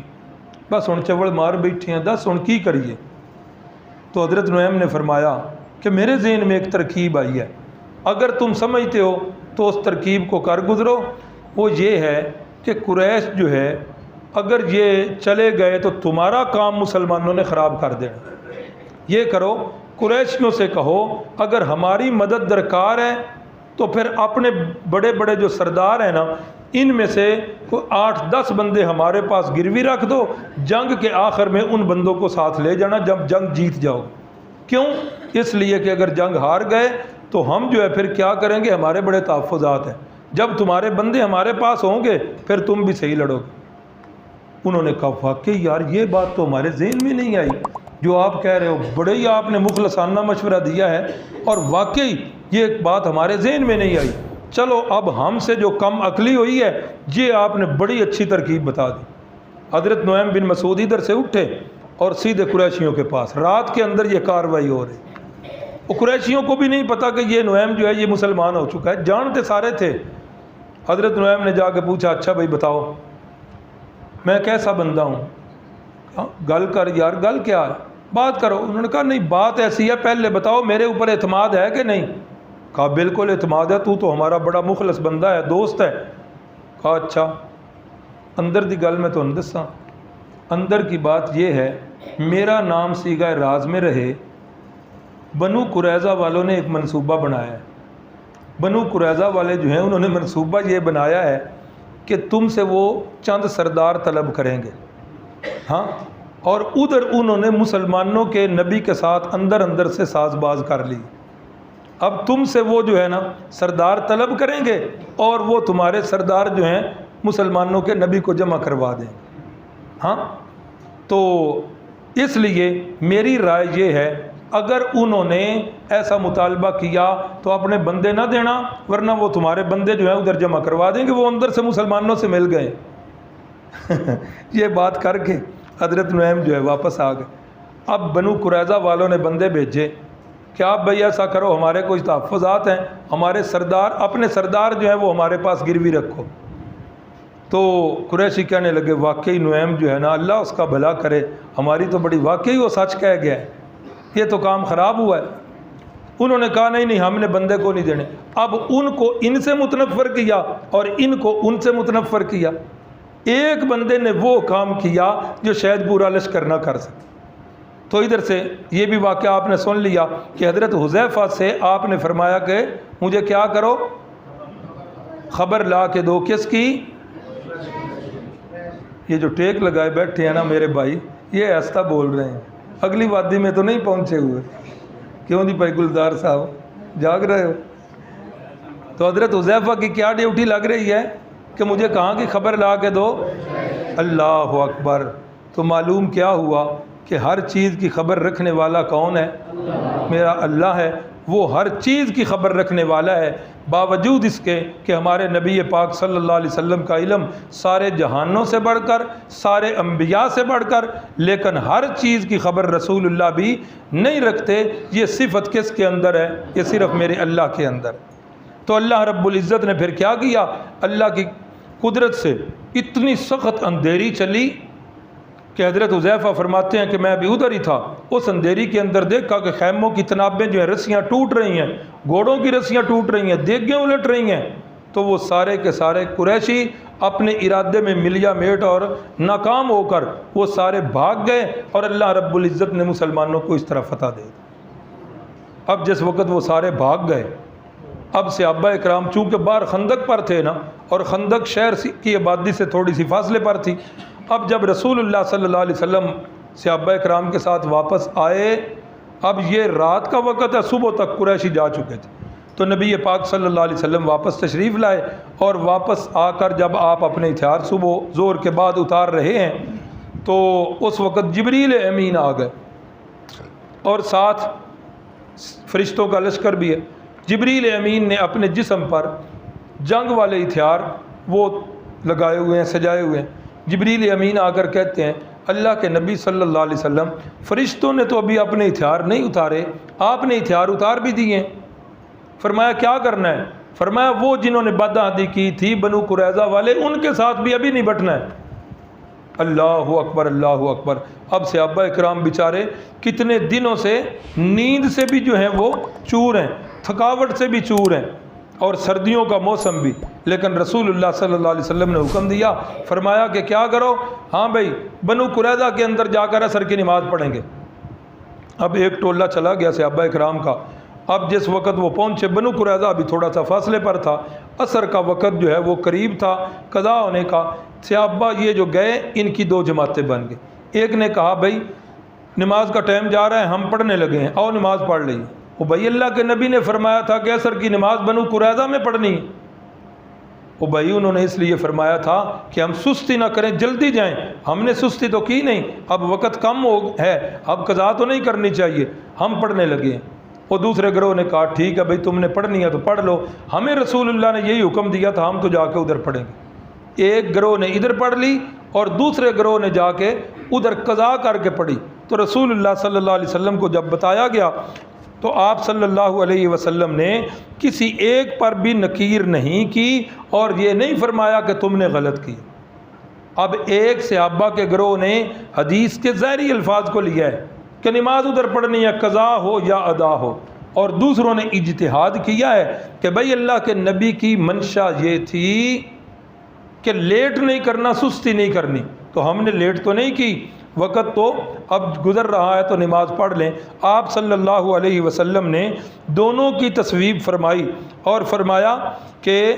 بس ہن چوڑ مار بیٹھے ہیں، دس ہن کی کریے؟ تو حضرت نعیم نے فرمایا کہ میرے ذہن میں ایک ترکیب آئی ہے، اگر تم سمجھتے ہو تو اس ترکیب کو کر گزرو۔ وہ یہ ہے کہ قریش جو ہے اگر یہ چلے گئے تو تمہارا کام مسلمانوں نے خراب کر دینا۔ یہ کرو، قریشیوں سے کہو اگر ہماری مدد درکار ہے تو پھر اپنے بڑے بڑے جو سردار ہیں نا ان میں سے 8-10 بندے ہمارے پاس گروی رکھ دو، جنگ کے آخر میں ان بندوں کو ساتھ لے جانا جب جنگ جیت جاؤ۔ کیوں؟ اس لیے کہ اگر جنگ ہار گئے تو ہم جو ہے پھر کیا کریں گے، ہمارے بڑے تحفظات ہیں، جب تمہارے بندے ہمارے پاس ہوں گے پھر تم بھی صحیح لڑو گے۔ انہوں نے کہا واقعی یار یہ بات تو ہمارے ذہن میں نہیں آئی، جو آپ کہہ رہے ہو بڑے ہی آپ نے مخلصانہ مشورہ دیا ہے، اور واقعی یہ بات ہمارے ذہن میں نہیں آئی، چلو اب ہم سے جو کم عقلی ہوئی ہے یہ آپ نے بڑی اچھی ترکیب بتا دی۔ حضرت نعیم بن مسعود ادھر سے اٹھے اور سیدھے قریشیوں کے پاس، رات کے اندر یہ کارروائی ہو رہی، وہ قریشیوں کو بھی نہیں پتا کہ یہ نعیم جو ہے یہ مسلمان ہو چکا ہے، جانتے سارے تھے۔ حضرت نعیم نے جا کے پوچھا اچھا بھائی بتاؤ میں کیسا بندہ ہوں، گل کر یار، گل کیا ہے، بات کرو۔ انہوں نے کہا نہیں بات ایسی ہے، پہلے بتاؤ میرے اوپر اعتماد ہے کہ نہیں؟ کہا بالکل اعتماد ہے، تو ہمارا بڑا مخلص بندہ ہے، دوست ہے۔ کہا اچھا اندر دی گل میں تو نہیں دساں، اندر کی بات یہ ہے میرا نام صیغہ راز میں رہے۔ بنو قریظہ والوں نے ایک منصوبہ بنایا ہے، بنو قریظہ والے جو ہیں انہوں نے منصوبہ یہ بنایا ہے کہ تم سے وہ چند سردار طلب کریں گے، ہاں، اور ادھر انہوں نے مسلمانوں کے نبی کے ساتھ اندر سے ساز باز کر لی۔ اب تم سے وہ جو ہے نا سردار طلب کریں گے اور وہ تمہارے سردار جو ہیں مسلمانوں کے نبی کو جمع کروا دیں گے، ہاں۔ تو اس لیے میری رائے یہ ہے اگر انہوں نے ایسا مطالبہ کیا تو اپنے بندے نہ دینا، ورنہ وہ تمہارے بندے جو ہیں ادھر جمع کروا دیں گے، وہ اندر سے مسلمانوں سے مل گئے۔ یہ بات کر کے حضرت نعیم جو ہے واپس آ گئے۔ اب بنو قریظہ والوں نے بندے بھیجے کہ آپ بھائی ایسا کرو، ہمارے کچھ تحفظات ہیں، ہمارے سردار، اپنے سردار جو ہیں وہ ہمارے پاس گروی رکھو۔ تو قریشی کہنے لگے واقعی نعیم جو ہے نا اللہ اس کا بھلا کرے، ہماری تو بڑی واقعی وہ سچ کہہ گیا ہے، یہ تو کام خراب ہوا ہے۔ انہوں نے کہا نہیں ہم نے بندے کو نہیں دینے۔ اب ان کو ان سے متنفر کیا اور ان کو ان سے متنفر کیا۔ ایک بندے نے وہ کام کیا جو شاید پورا لشکر نہ کر سکے۔ تو ادھر سے یہ بھی واقعہ آپ نے سن لیا کہ حضرت حذیفہ سے آپ نے فرمایا کہ مجھے کیا کرو، خبر لا کے دو، کس کی؟ یہ جو ٹیک لگائے بیٹھے ہیں نا میرے بھائی، یہ ایسا بول رہے ہیں، اگلی وادی میں تو نہیں پہنچے ہوئے۔ کیوں جی بھائی گلزار صاحب جاگ رہے ہو؟ تو حضرت حذیفہ کی کیا ڈیوٹی لگ رہی ہے کہ مجھے کہاں کی خبر لا کے دو؟ اللہ اکبر۔ تو معلوم کیا ہوا کہ ہر چیز کی خبر رکھنے والا کون ہے؟ میرا اللہ ہے، وہ ہر چیز کی خبر رکھنے والا ہے، باوجود اس کے کہ ہمارے نبی پاک صلی اللہ علیہ وسلم کا علم سارے جہانوں سے بڑھ کر، سارے انبیاء سے بڑھ کر، لیکن ہر چیز کی خبر رسول اللہ بھی نہیں رکھتے۔ یہ صفت کس کے اندر ہے؟ یہ صرف میرے اللہ کے اندر۔ تو اللہ رب العزت نے پھر کیا کیا؟ اللہ کی قدرت سے اتنی سخت اندھیری چلی کہ حضرت حذیفہ فرماتے ہیں کہ میں ابھی ادھر ہی تھا، اس اندھیری کے اندر دیکھا کہ خیموں کی تنابیں جو ہیں رسیاں ٹوٹ رہی ہیں، گھوڑوں کی رسیاں ٹوٹ رہی ہیں، دیگیں الٹ رہی ہیں۔ تو وہ سارے کے سارے قریشی اپنے ارادے میں ملیا میٹ اور ناکام ہو کر وہ سارے بھاگ گئے، اور اللہ رب العزت نے مسلمانوں کو اس طرح فتح دے دی۔ اب جس وقت وہ سارے بھاگ گئے، اب صحابہ اکرام چونکہ باہر خندق پر تھے نا، اور خندق شہر کی آبادی سے تھوڑی سی فاصلے پر تھی، اب جب رسول اللہ صلی اللہ علیہ وسلم صحابہ اکرام کے ساتھ واپس آئے، اب یہ رات کا وقت ہے، صبح تک قریشی جا چکے تھے، تو نبی پاک صلی اللہ علیہ وسلم واپس تشریف لائے، اور واپس آ کر جب آپ اپنے ہتھیار صبح زور کے بعد اتار رہے ہیں تو اس وقت جبریل امین آ گئے، اور ساتھ فرشتوں کا لشکر بھی ہے۔ جبریل امین نے اپنے جسم پر جنگ والے ہتھیار وہ لگائے ہوئے ہیں، سجائے ہوئے ہیں۔ جبریل امین آ کر کہتے ہیں اللہ کے نبی صلی اللہ علیہ وسلم، فرشتوں نے تو ابھی اپنے ہتھیار نہیں اتارے، آپ نے ہتھیار اتار بھی دیے۔ فرمایا کیا کرنا ہے؟ فرمایا وہ جنہوں نے بدعہدی کی تھی بنو قریظہ والے، ان کے ساتھ بھی ابھی نہیں بٹنا ہے۔ اللہ اکبر، اللہ اکبر۔ اب صحابہ اکرام بیچارے کتنے دنوں سے نیند سے بھی جو ہیں وہ چور ہیں، تھکاوٹ سے بھی چور ہیں، اور سردیوں کا موسم بھی، لیکن رسول اللہ صلی اللہ علیہ وسلم نے حکم دیا، فرمایا کہ کیا کرو؟ ہاں بھائی بنو قریظہ کے اندر جا کر عصر کی نماز پڑھیں گے۔ اب ایک ٹولہ چلا گیا صحابہ اکرام کا۔ اب جس وقت وہ پہنچے بنو قریظہ ابھی تھوڑا سا فاصلے پر تھا، عصر کا وقت جو ہے وہ قریب تھا قضا ہونے کا۔ صحابہ یہ جو گئے ان کی دو جماعتیں بن گئی۔ ایک نے کہا بھائی نماز کا ٹائم جا رہا ہے، ہم پڑھنے لگے ہیں، آؤ نماز پڑھ لیں۔ وہ بھائی اللہ کے نبی نے فرمایا تھا کہ عصر کی نماز بنو قریظہ میں پڑھنی ہے۔ وہ بھائی انہوں نے اس لیے فرمایا تھا کہ ہم سستی نہ کریں، جلدی جائیں۔ ہم نے سستی تو کی نہیں، اب وقت کم ہے، اب قضا تو نہیں کرنی چاہیے، ہم پڑھنے لگے ہیں۔ وہ دوسرے گروہ نے کہا ٹھیک ہے بھائی تم نے پڑھنی ہے تو پڑھ لو، ہمیں رسول اللہ نے یہی حکم دیا تھا، ہم تو جا کے ادھر پڑھیں گے۔ ایک گروہ نے ادھر پڑھ لی اور دوسرے گروہ نے جا کے ادھر قضا کر کے پڑھی۔ تو رسول اللہ صلی اللہ علیہ وسلم کو جب بتایا گیا تو آپ صلی اللہ علیہ وسلم نے کسی ایک پر بھی نکیر نہیں کی، اور یہ نہیں فرمایا کہ تم نے غلط کی۔ اب ایک صحابہ کے گروہ نے حدیث کے ظاہری الفاظ کو لیا ہے کہ نماز ادھر پڑھنی ہے قضا ہو یا ادا ہو، اور دوسروں نے اجتہاد کیا ہے کہ بھائی اللہ کے نبی کی منشا یہ تھی کہ لیٹ نہیں کرنا، سستی نہیں کرنی، تو ہم نے لیٹ تو نہیں کی، وقت تو اب گزر رہا ہے تو نماز پڑھ لیں۔ آپ صلی اللہ علیہ وسلم نے دونوں کی تصویب فرمائی اور فرمایا کہ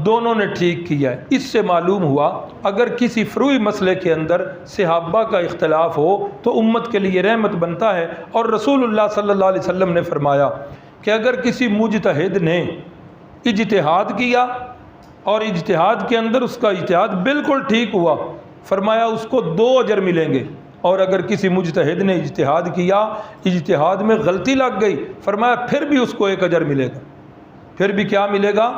دونوں نے ٹھیک کیا ہے۔ اس سے معلوم ہوا اگر کسی فروعی مسئلے کے اندر صحابہ کا اختلاف ہو تو امت کے لیے رحمت بنتا ہے، اور رسول اللہ صلی اللہ علیہ وسلم نے فرمایا کہ اگر کسی مجتہد نے اجتہاد کیا اور اجتہاد کے اندر اس کا اجتہاد بالکل ٹھیک ہوا، فرمایا اس کو 2 اجر ملیں گے، اور اگر کسی مجتہد نے اجتہاد کیا، اجتہاد میں غلطی لگ گئی، فرمایا پھر بھی اس کو 1 اجر ملے گا۔ پھر بھی کیا ملے گا؟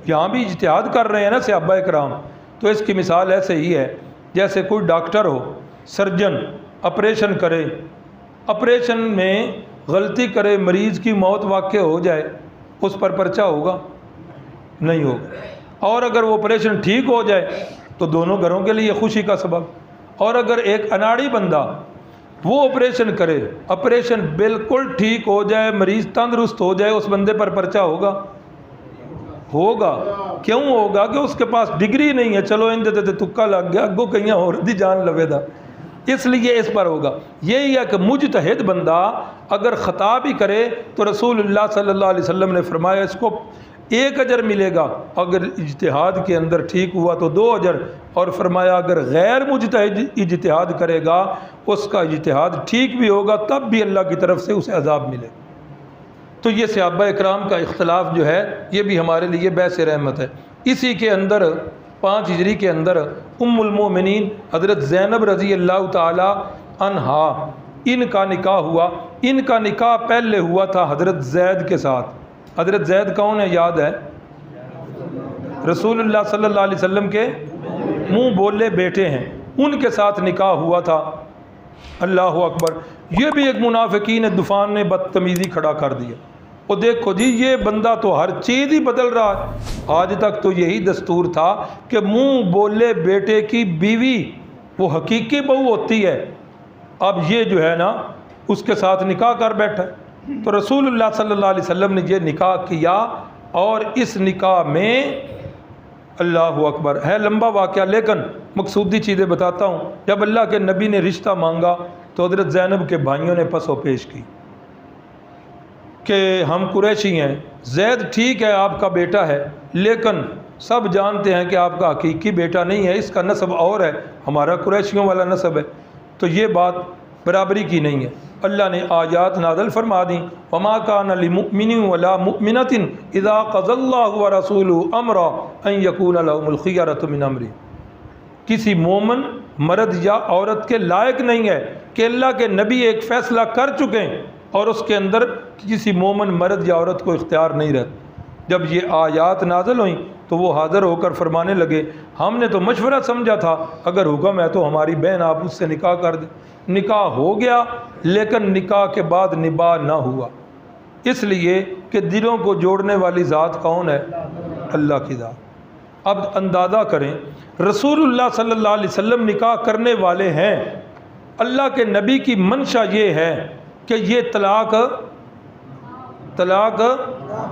یہاں بھی اجتہاد کر رہے ہیں نا صحابہ کرام، تو اس کی مثال ایسے ہی ہے جیسے کوئی ڈاکٹر ہو، سرجن آپریشن کرے، آپریشن میں غلطی کرے، مریض کی موت واقع ہو جائے، اس پر پرچہ ہوگا؟ نہیں ہوگا۔ اور اگر وہ آپریشن ٹھیک ہو جائے تو دونوں گھروں کے لیے خوشی کا سبب۔ اور اگر ایک اناڑی بندہ وہ آپریشن کرے، آپریشن بالکل ٹھیک ہو جائے، مریض تندرست ہو جائے، اس بندے پر پرچہ ہوگا؟ ہوگا۔ کیوں ہوگا؟ کہ اس کے پاس ڈگری نہیں ہے، چلو ان دے تکا لگ گیا، اگو کہیں اور دی جان لوے دا، اس لیے اس پر ہوگا۔ یہی ہے کہ مجتہد بندہ اگر خطا بھی کرے تو رسول اللہ صلی اللہ علیہ وسلم نے فرمایا اس کو 1 اجر ملے گا، اگر اجتہاد کے اندر ٹھیک ہوا تو 2 اجر، اور فرمایا اگر غیر مجتہد اجتہاد کرے گا، اس کا اجتہاد ٹھیک بھی ہوگا تب بھی اللہ کی طرف سے اسے عذاب ملے گا۔ تو یہ صحابہ اکرام کا اختلاف جو ہے یہ بھی ہمارے لیے باعث رحمت ہے۔ اسی کے اندر 5 ہجری کے اندر ام المومنین حضرت زینب رضی اللہ تعالی عنہا، ان کا نکاح ہوا۔ ان کا نکاح پہلے ہوا تھا حضرت زید کے ساتھ۔ حضرت زید کون ہے؟ یاد ہے؟ رسول اللہ صلی اللہ علیہ وسلم کے منہ بولے بیٹے ہیں، ان کے ساتھ نکاح ہوا تھا۔ اللہ اکبر! یہ بھی ایک منافقین دفان نے بدتمیزی کھڑا کر دیا، وہ دیکھو جی یہ بندہ تو ہر چیز ہی بدل رہا ہے۔ آج تک تو یہی دستور تھا کہ منہ بولے بیٹے کی بیوی وہ حقیقی بہو ہوتی ہے، اب یہ جو ہے نا اس کے ساتھ نکاح کر بیٹھا ہے۔ تو رسول اللہ صلی اللہ علیہ وسلم نے یہ نکاح کیا، اور اس نکاح میں اللہ اکبر ہے لمبا واقعہ، لیکن مقصودی چیزیں بتاتا ہوں۔ جب اللہ کے نبی نے رشتہ مانگا تو حضرت زینب کے بھائیوں نے پس و پیش کی کہ ہم قریشی ہیں، زید ٹھیک ہے آپ کا بیٹا ہے، لیکن سب جانتے ہیں کہ آپ کا حقیقی بیٹا نہیں ہے، اس کا نسب اور ہے، ہمارا قریشیوں والا نسب ہے، تو یہ بات برابری کی نہیں ہے۔ اللہ نے آیات نازل فرما دیں، وما كان لمؤمن ولا مؤمنة اذا قضى الله ورسوله امرا ان يكون لهم الخيرة من امره۔ کسی مومن مرد یا عورت کے لائق نہیں ہے کہ اللہ کے نبی ایک فیصلہ کر چکے ہیں اور اس کے اندر کسی مومن مرد یا عورت کو اختیار نہیں رہتا۔ جب یہ آیات نازل ہوئیں تو وہ حاضر ہو کر فرمانے لگے ہم نے تو مشورہ سمجھا تھا، اگر حکم ہے تو ہماری بہن آپ اس سے نکاح کر دیں۔ نکاح ہو گیا، لیکن نکاح کے بعد نباہ نہ ہوا، اس لیے کہ دلوں کو جوڑنے والی ذات کون ہے؟ اللہ کی ذات۔ اب اندازہ کریں رسول اللہ صلی اللہ علیہ وسلم نکاح کرنے والے ہیں، اللہ کے نبی کی منشا یہ ہے کہ یہ طلاق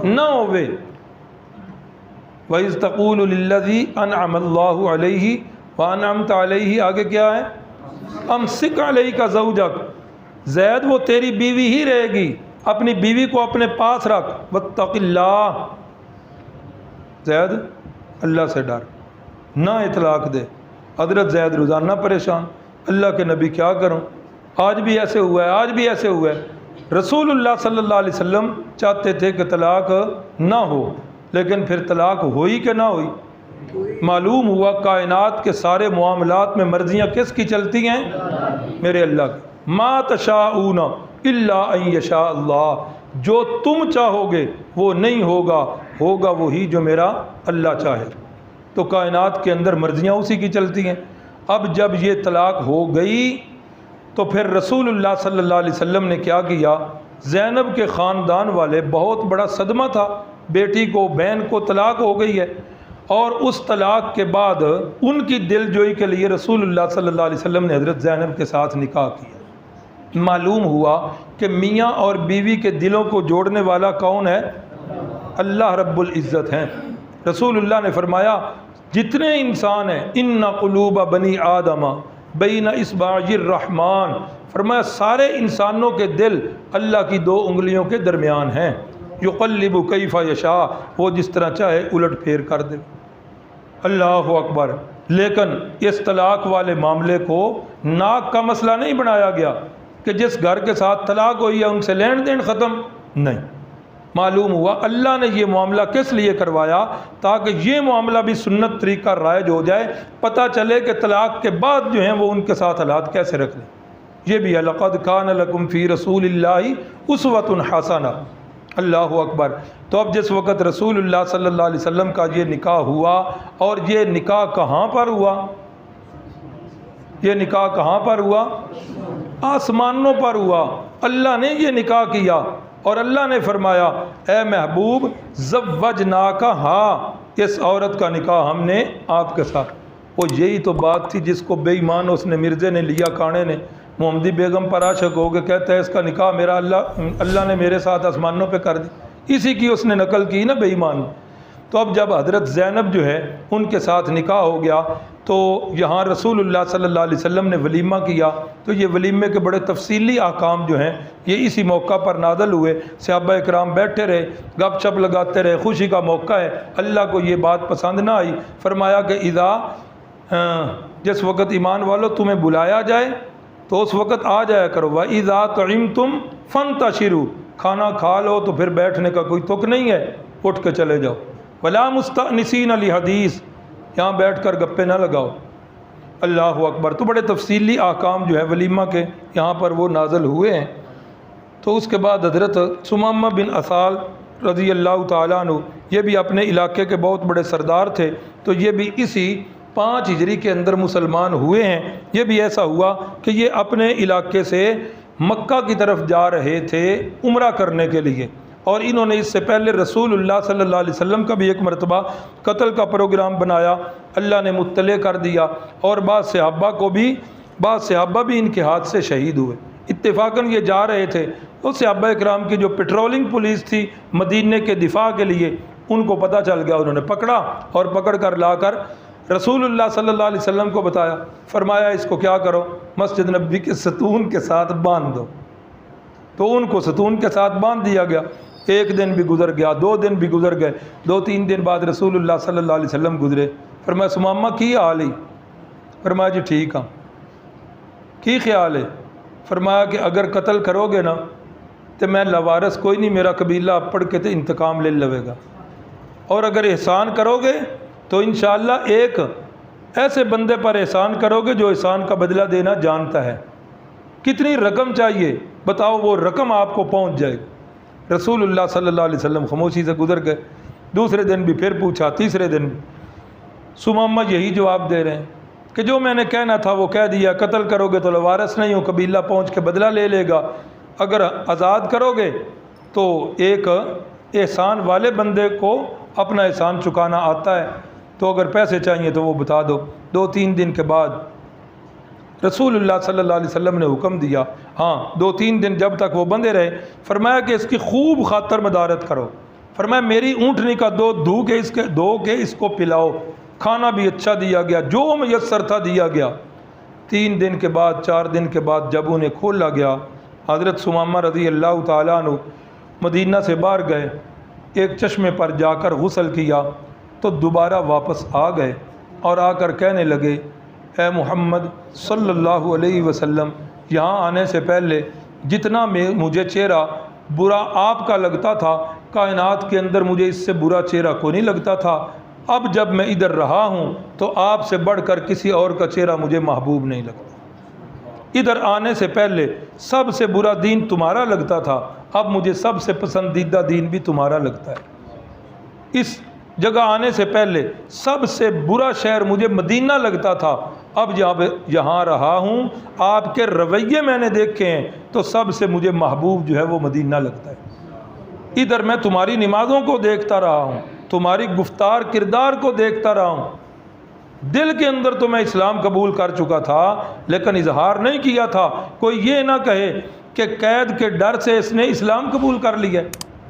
نہ ہوئے۔ وَإِذْ تَقُولُ لِلَّذِي أَنْعَمَ اللَّهُ عَلَيْهِ وَأَنْعَمْتَ عَلَيْهِ، آگے کیا ہے؟ امسک علیک زوجک، زید وہ تیری بیوی ہی رہے گی، اپنی بیوی کو اپنے پاس رکھ، واتق اللہ، زید اللہ سے ڈر، نہ اطلاق دے۔ حضرت زید روزانہ پریشان، اللہ کے نبی کیا کروں؟ آج بھی ایسے ہوا ہے، آج بھی ایسے ہوا ہے۔ رسول اللہ صلی اللہ علیہ وسلم چاہتے تھے کہ طلاق نہ ہو، لیکن پھر طلاق ہوئی کہ نہ ہوئی؟ معلوم ہوا کائنات کے سارے معاملات میں مرضیاں کس کی چلتی ہیں؟ میرے اللہ کی۔ ما تشاءون الا ان یشاء اللہ، جو تم چاہو گے وہ نہیں ہوگا، ہوگا وہی جو میرا اللہ چاہے۔ تو کائنات کے اندر مرضیاں اسی کی چلتی ہیں۔ اب جب یہ طلاق ہو گئی تو پھر رسول اللہ صلی اللہ علیہ وسلم نے کیا کیا؟ زینب کے خاندان والے بہت بڑا صدمہ تھا، بیٹی کو بہن کو طلاق ہو گئی ہے، اور اس طلاق کے بعد ان کی دل جوئی کے لیے رسول اللہ صلی اللہ علیہ وسلم نے حضرت زینب کے ساتھ نکاح کیا۔ معلوم ہوا کہ میاں اور بیوی کے دلوں کو جوڑنے والا کون ہے؟ اللہ رب العزت ہیں۔ رسول اللہ نے فرمایا جتنے انسان ہیں ان قلوب بنی آدم بین اصبع الرحمن، فرمایا سارے انسانوں کے دل اللہ کی 2 انگلیوں کے درمیان ہیں، یقلب کیف یشاء، وہ جس طرح چاہے الٹ پھیر کر دے۔ اللہ اکبر۔ لیکن اس طلاق والے معاملے کو ناک کا مسئلہ نہیں بنایا گیا کہ جس گھر کے ساتھ طلاق ہوئی ہے ان سے لین دین ختم، نہیں۔ معلوم ہوا اللہ نے یہ معاملہ کس لیے کروایا؟ تاکہ یہ معاملہ بھی سنت طریقہ رائج ہو جائے، پتہ چلے کہ طلاق کے بعد جو ہیں وہ ان کے ساتھ حالات کیسے رکھ لیں۔ یہ بھی ہے لقد کان لکم فی رسول اللہ اسوۃ حسنہ۔ اللہ اکبر۔ تو اب جس وقت رسول اللہ صلی اللہ علیہ وسلم کا یہ نکاح ہوا، اور یہ نکاح کہاں پر ہوا؟ یہ نکاح کہاں پر ہوا؟ آسمانوں پر ہوا۔ اللہ نے یہ نکاح کیا اور اللہ نے فرمایا اے محبوب زوجناکہا، اس عورت کا نکاح ہم نے آپ کے ساتھ۔ وہ یہی تو بات تھی جس کو بے ایمان اس نے مرزے نے لیا، کانے نے محمدی بیگم پر عاشق ہو کے کہتا ہے اس کا نکاح میرا اللہ نے میرے ساتھ آسمانوں پہ کر دی، اسی کی اس نے نقل کی نا بے ایمان۔ تو اب جب حضرت زینب جو ہے ان کے ساتھ نکاح ہو گیا تو یہاں رسول اللہ صلی اللہ علیہ وسلم نے ولیمہ کیا، تو یہ ولیمے کے بڑے تفصیلی احکام جو ہیں یہ اسی موقع پر نازل ہوئے۔ صحابہ اکرام بیٹھے رہے، گپ شپ لگاتے رہے، خوشی کا موقع ہے۔ اللہ کو یہ بات پسند نہ آئی، فرمایا کہ جس وقت ایمان والو تمہیں بلایا جائے تو اس وقت آ جایا کرو، وَإِذَا طَعِمْتُمْ فَانْتَشِرُوا، کھانا کھا لو تو پھر بیٹھنے کا کوئی تک نہیں ہے، اٹھ کے چلے جاؤ۔ وَلَا مُسْتَأْنِسِينَ لِحَدِيث، یہاں بیٹھ کر گپے نہ لگاؤ۔ اللہ اکبر۔ تو بڑے تفصیلی احکام جو ہے ولیمہ کے یہاں پر وہ نازل ہوئے ہیں۔ تو اس کے بعد حضرت ثمامہ بن اسال رضی اللہ تعالیٰ عنہ، یہ بھی اپنے علاقے کے بہت بڑے سردار تھے، تو یہ بھی اسی 5 ہجری کے اندر مسلمان ہوئے ہیں۔ یہ بھی ایسا ہوا کہ یہ اپنے علاقے سے مکہ کی طرف جا رہے تھے عمرہ کرنے کے لیے، اور انہوں نے اس سے پہلے رسول اللہ صلی اللہ علیہ وسلم کا بھی ایک مرتبہ قتل کا پروگرام بنایا، اللہ نے مطلع کر دیا، اور بعض صحابہ بھی ان کے ہاتھ سے شہید ہوئے۔ اتفاقاً یہ جا رہے تھے تو صحابہ اکرام کی جو پیٹرولنگ پولیس تھی مدینے کے دفاع کے لیے، ان کو پتہ چل گیا، انہوں نے پکڑا اور پکڑ کر لا کر رسول اللہ صلی اللہ علیہ وسلم کو بتایا۔ فرمایا اس کو کیا کرو، مسجد نبوی کے ستون کے ساتھ باندھ دو۔ تو ان کو ستون کے ساتھ باندھ دیا گیا۔ 1 دن بھی گزر گیا، 2 دن بھی گزر گئے، 2-3 دن بعد رسول اللہ صلی اللہ علیہ وسلم گزرے۔ فرمایا ثمامہ کی حال ہے؟ فرمایا جی ٹھیک ہاں۔ کی خیال ہے؟ فرمایا کہ اگر قتل کرو گے نا تو میں لوارث کوئی نہیں، میرا قبیلہ پڑھ کے تو انتقام لے لوے گا، اور اگر احسان کرو گے تو انشاءاللہ ایک ایسے بندے پر احسان کرو گے جو احسان کا بدلہ دینا جانتا ہے۔ کتنی رقم چاہیے بتاؤ، وہ رقم آپ کو پہنچ جائے گی۔ رسول اللہ صلی اللہ علیہ وسلم خاموشی سے گزر گئے۔ دوسرے دن بھی پھر پوچھا، تیسرے دن بھی ثمامہ یہی جواب دے رہے ہیں کہ جو میں نے کہنا تھا وہ کہہ دیا، قتل کرو گے تو لوارث نہیں ہو، قبیلہ پہنچ کے بدلہ لے لے گا، اگر آزاد کرو گے تو ایک احسان والے بندے کو اپنا احسان چکانا آتا ہے، تو اگر پیسے چاہیے تو وہ بتا دو۔ 2-3 دن کے بعد رسول اللہ صلی اللہ علیہ وسلم نے حکم دیا، ہاں 2-3 دن جب تک وہ بندے رہے، فرمایا کہ اس کی خوب خاطر مدارت کرو۔ فرمایا میری اونٹنی کا دودھ دھو کے اس کو پلاؤ، کھانا بھی اچھا دیا گیا، جو میسر تھا دیا گیا۔ 3 دن کے بعد 4 دن کے بعد جب انہیں کھولا گیا، حضرت ثمامہ رضی اللہ تعالیٰ عنہ مدینہ سے باہر گئے، ایک چشمے پر جا کر غسل کیا، تو دوبارہ واپس آ گئے اور آ کر کہنے لگے اے محمد صلی اللہ علیہ وسلم، یہاں آنے سے پہلے جتنا مجھے چہرہ برا آپ کا لگتا تھا، کائنات کے اندر مجھے اس سے برا چہرہ کو نہیں لگتا تھا، اب جب میں ادھر رہا ہوں تو آپ سے بڑھ کر کسی اور کا چہرہ مجھے محبوب نہیں لگتا۔ ادھر آنے سے پہلے سب سے برا دین تمہارا لگتا تھا، اب مجھے سب سے پسندیدہ دین بھی تمہارا لگتا ہے۔ اس جگہ آنے سے پہلے سب سے برا شہر مجھے مدینہ لگتا تھا، اب جب یہاں رہا ہوں آپ کے رویے میں نے دیکھے ہیں تو سب سے مجھے محبوب جو ہے وہ مدینہ لگتا ہے۔ ادھر میں تمہاری نمازوں کو دیکھتا رہا ہوں، تمہاری گفتار کردار کو دیکھتا رہا ہوں، دل کے اندر تو میں اسلام قبول کر چکا تھا لیکن اظہار نہیں کیا تھا۔ کوئی یہ نہ کہے کہ قید کے ڈر سے اس نے اسلام قبول کر لیا،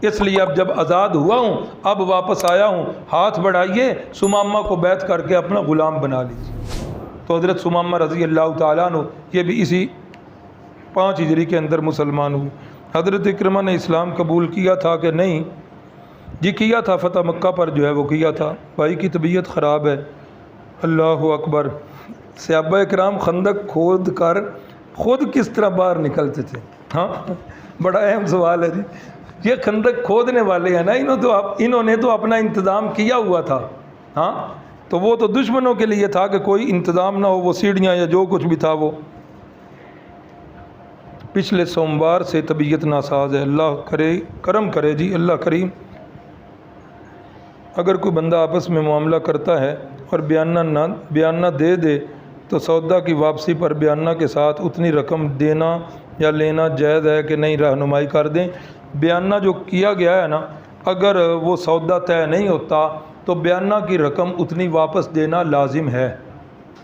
اس لیے اب جب آزاد ہوا ہوں، اب واپس آیا ہوں، ہاتھ بڑھائیے، ثمامہ کو بیعت کر کے اپنا غلام بنا لیجیے۔ تو حضرت ثمامہ رضی اللہ تعالیٰ عنہ یہ بھی اسی 5 ہجری کے اندر مسلمان ہوئے۔ حضرت اکرمہ نے اسلام قبول کیا تھا کہ نہیں؟ جی کیا تھا، فتح مکہ پر جو ہے وہ کیا تھا۔ بھائی کی طبیعت خراب ہے، اللہ اکبر۔ صحابہ اکرام خندق کھود کر خود کس طرح باہر نکلتے تھے؟ ہاں بڑا اہم سوال ہے جی۔ یہ خندق کھودنے والے ہیں نا، انہوں نے تو اپنا انتظام کیا ہوا تھا، ہاں تو وہ تو دشمنوں کے لیے تھا کہ کوئی انتظام نہ ہو، وہ سیڑھیاں یا جو کچھ بھی تھا وہ۔ پچھلے سوموار سے طبیعت ناساز ہے، اللہ کرے کرم کرے جی، اللہ کریم۔ اگر کوئی بندہ آپس میں معاملہ کرتا ہے اور بیانہ دے دے تو سودا کی واپسی پر بیانہ کے ساتھ اتنی رقم دینا یا لینا جائز ہے کہ نہیں؟ رہنمائی کر دیں۔ بیانہ جو کیا گیا ہے نا، اگر وہ سودا طے نہیں ہوتا تو بیانہ کی رقم اتنی واپس دینا لازم ہے،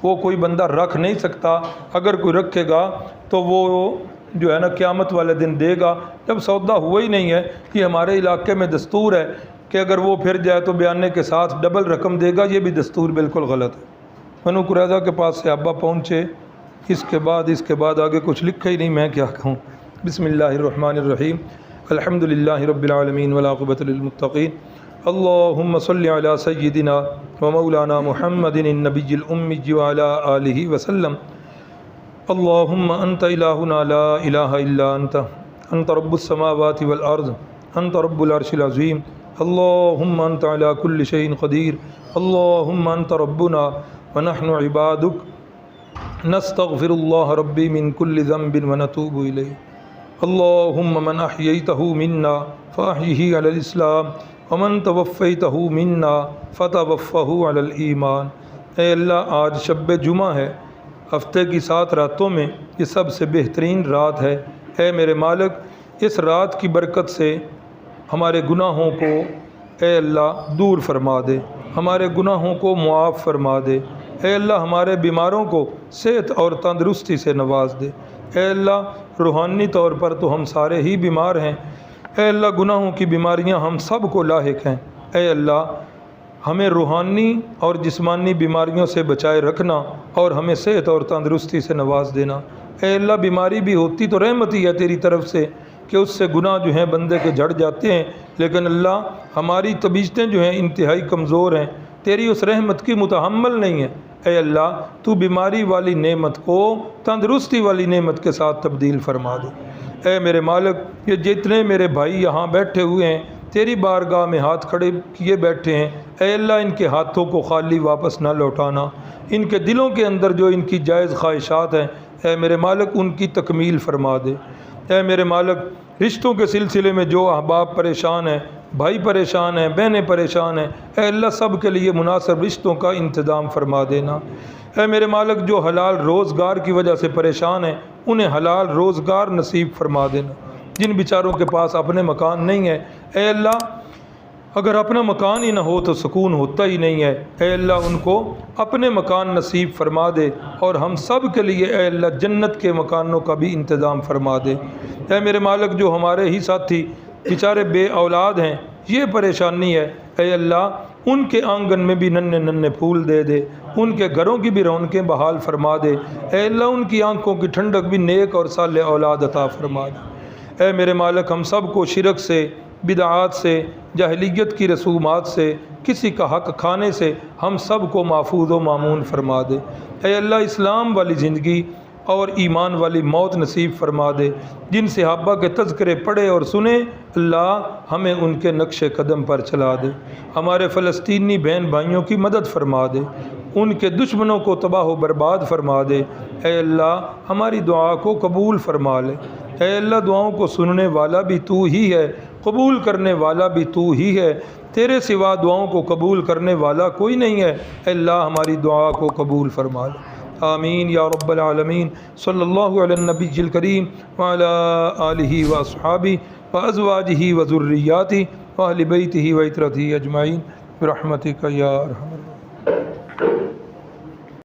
وہ کوئی بندہ رکھ نہیں سکتا۔ اگر کوئی رکھے گا تو وہ جو ہے نا قیامت والے دن دے گا، جب سودا ہوا ہی نہیں ہے۔ کہ ہمارے علاقے میں دستور ہے کہ اگر وہ پھر جائے تو بیانے کے ساتھ ڈبل رقم دے گا، یہ بھی دستور بالکل غلط ہے۔ بنو قریظہ کے پاس صحابہ پہنچے، اس کے بعد آگے کچھ لکھا ہی نہیں، میں کیا کہوں۔ بسم اللہ الرحمن الرحیم، الحمد للہ رب العالمین والعاقبۃ للمتقین، اللہم صلی علی سیدنا و مولانا محمد النبی الامی وعلی آلہ وسلم۔ اللہم انت الہنا لا الہ الا انت رب السماوات والارض، انت رب العرش العظیم، اللہم انت علی کل شیء قدیر، اللہم انت ربنا ونحن عبادک نستغفر اللہ ربی من کل ذنب ونتوب الیہ، اللہم من احییتہ منا فاحیہ علی الاسلام ومن توفیتہ منا فتوفہ علی الایمان۔ اے اللہ، آج شب جمعہ ہے، ہفتے کی 7 راتوں میں یہ سب سے بہترین رات ہے۔ اے میرے مالک، اس رات کی برکت سے ہمارے گناہوں کو اے اللہ دور فرما دے، ہمارے گناہوں کو معاف فرما دے۔ اے اللہ، ہمارے بیماروں کو صحت اور تندرستی سے نواز دے۔ اے اللہ، روحانی طور پر تو ہم سارے ہی بیمار ہیں، اے اللہ گناہوں کی بیماریاں ہم سب کو لاحق ہیں۔ اے اللہ، ہمیں روحانی اور جسمانی بیماریوں سے بچائے رکھنا اور ہمیں صحت اور تندرستی سے نواز دینا۔ اے اللہ، بیماری بھی ہوتی تو رحمت ہی ہے تیری طرف سے کہ اس سے گناہ جو ہیں بندے کے جھڑ جاتے ہیں، لیکن اللہ ہماری طبیعتیں جو ہیں انتہائی کمزور ہیں، تیری اس رحمت کی متحمل نہیں ہیں۔ اے اللہ، تو بیماری والی نعمت کو تندرستی والی نعمت کے ساتھ تبدیل فرما دے۔ اے میرے مالک، یہ جتنے میرے بھائی یہاں بیٹھے ہوئے ہیں تیری بارگاہ میں ہاتھ کھڑے کیے بیٹھے ہیں، اے اللہ ان کے ہاتھوں کو خالی واپس نہ لوٹانا، ان کے دلوں کے اندر جو ان کی جائز خواہشات ہیں اے میرے مالک ان کی تکمیل فرما دے۔ اے میرے مالک، رشتوں کے سلسلے میں جو احباب پریشان ہیں، بھائی پریشان ہیں، بہنیں پریشان ہیں، اے اللہ سب کے لیے مناسب رشتوں کا انتظام فرما دینا۔ اے میرے مالک، جو حلال روزگار کی وجہ سے پریشان ہیں انہیں حلال روزگار نصیب فرما دینا۔ جن بیچاروں کے پاس اپنے مکان نہیں ہے، اے اللہ اگر اپنا مکان ہی نہ ہو تو سکون ہوتا ہی نہیں ہے، اے اللہ ان کو اپنے مکان نصیب فرما دے اور ہم سب کے لیے اے اللہ جنت کے مکانوں کا بھی انتظام فرما دے۔ اے میرے مالک، جو ہمارے ہی ساتھی بیچارے بے اولاد ہیں، یہ پریشانی ہے، اے اللہ ان کے آنگن میں بھی ننھے ننھے پھول دے دے، ان کے گھروں کی بھی رونقیں بحال فرما دے، اے اللہ ان کی آنکھوں کی ٹھنڈک بھی نیک اور صالح اولاد عطا فرما دے۔ اے میرے مالک، ہم سب کو شرک سے، بدعات سے، جاہلیت کی رسومات سے، کسی کا حق کھانے سے ہم سب کو محفوظ و مامون فرما دے۔ اے اللہ اسلام والی زندگی اور ایمان والی موت نصیب فرما دے۔ جن صحابہ کے تذکرے پڑھے اور سنے، اللہ ہمیں ان کے نقش قدم پر چلا دے۔ ہمارے فلسطینی بہن بھائیوں کی مدد فرما دے، ان کے دشمنوں کو تباہ و برباد فرما دے۔ اے اللہ ہماری دعا کو قبول فرما لے۔ اے اللہ دعاؤں کو سننے والا بھی تو ہی ہے، قبول کرنے والا بھی تو ہی ہے، تیرے سوا دعاؤں کو قبول کرنے والا کوئی نہیں ہے۔ اے اللہ ہماری دعا کو قبول فرما لے، آمین یا رب العالمین۔ صلی اللہ علی النبی الکریم وعلی آلہ واصحابہ وازواجہ وذریاتہ واہل بیتہ وعترتہ اجمعین۔ برحمتک یا ارحم الراحمین۔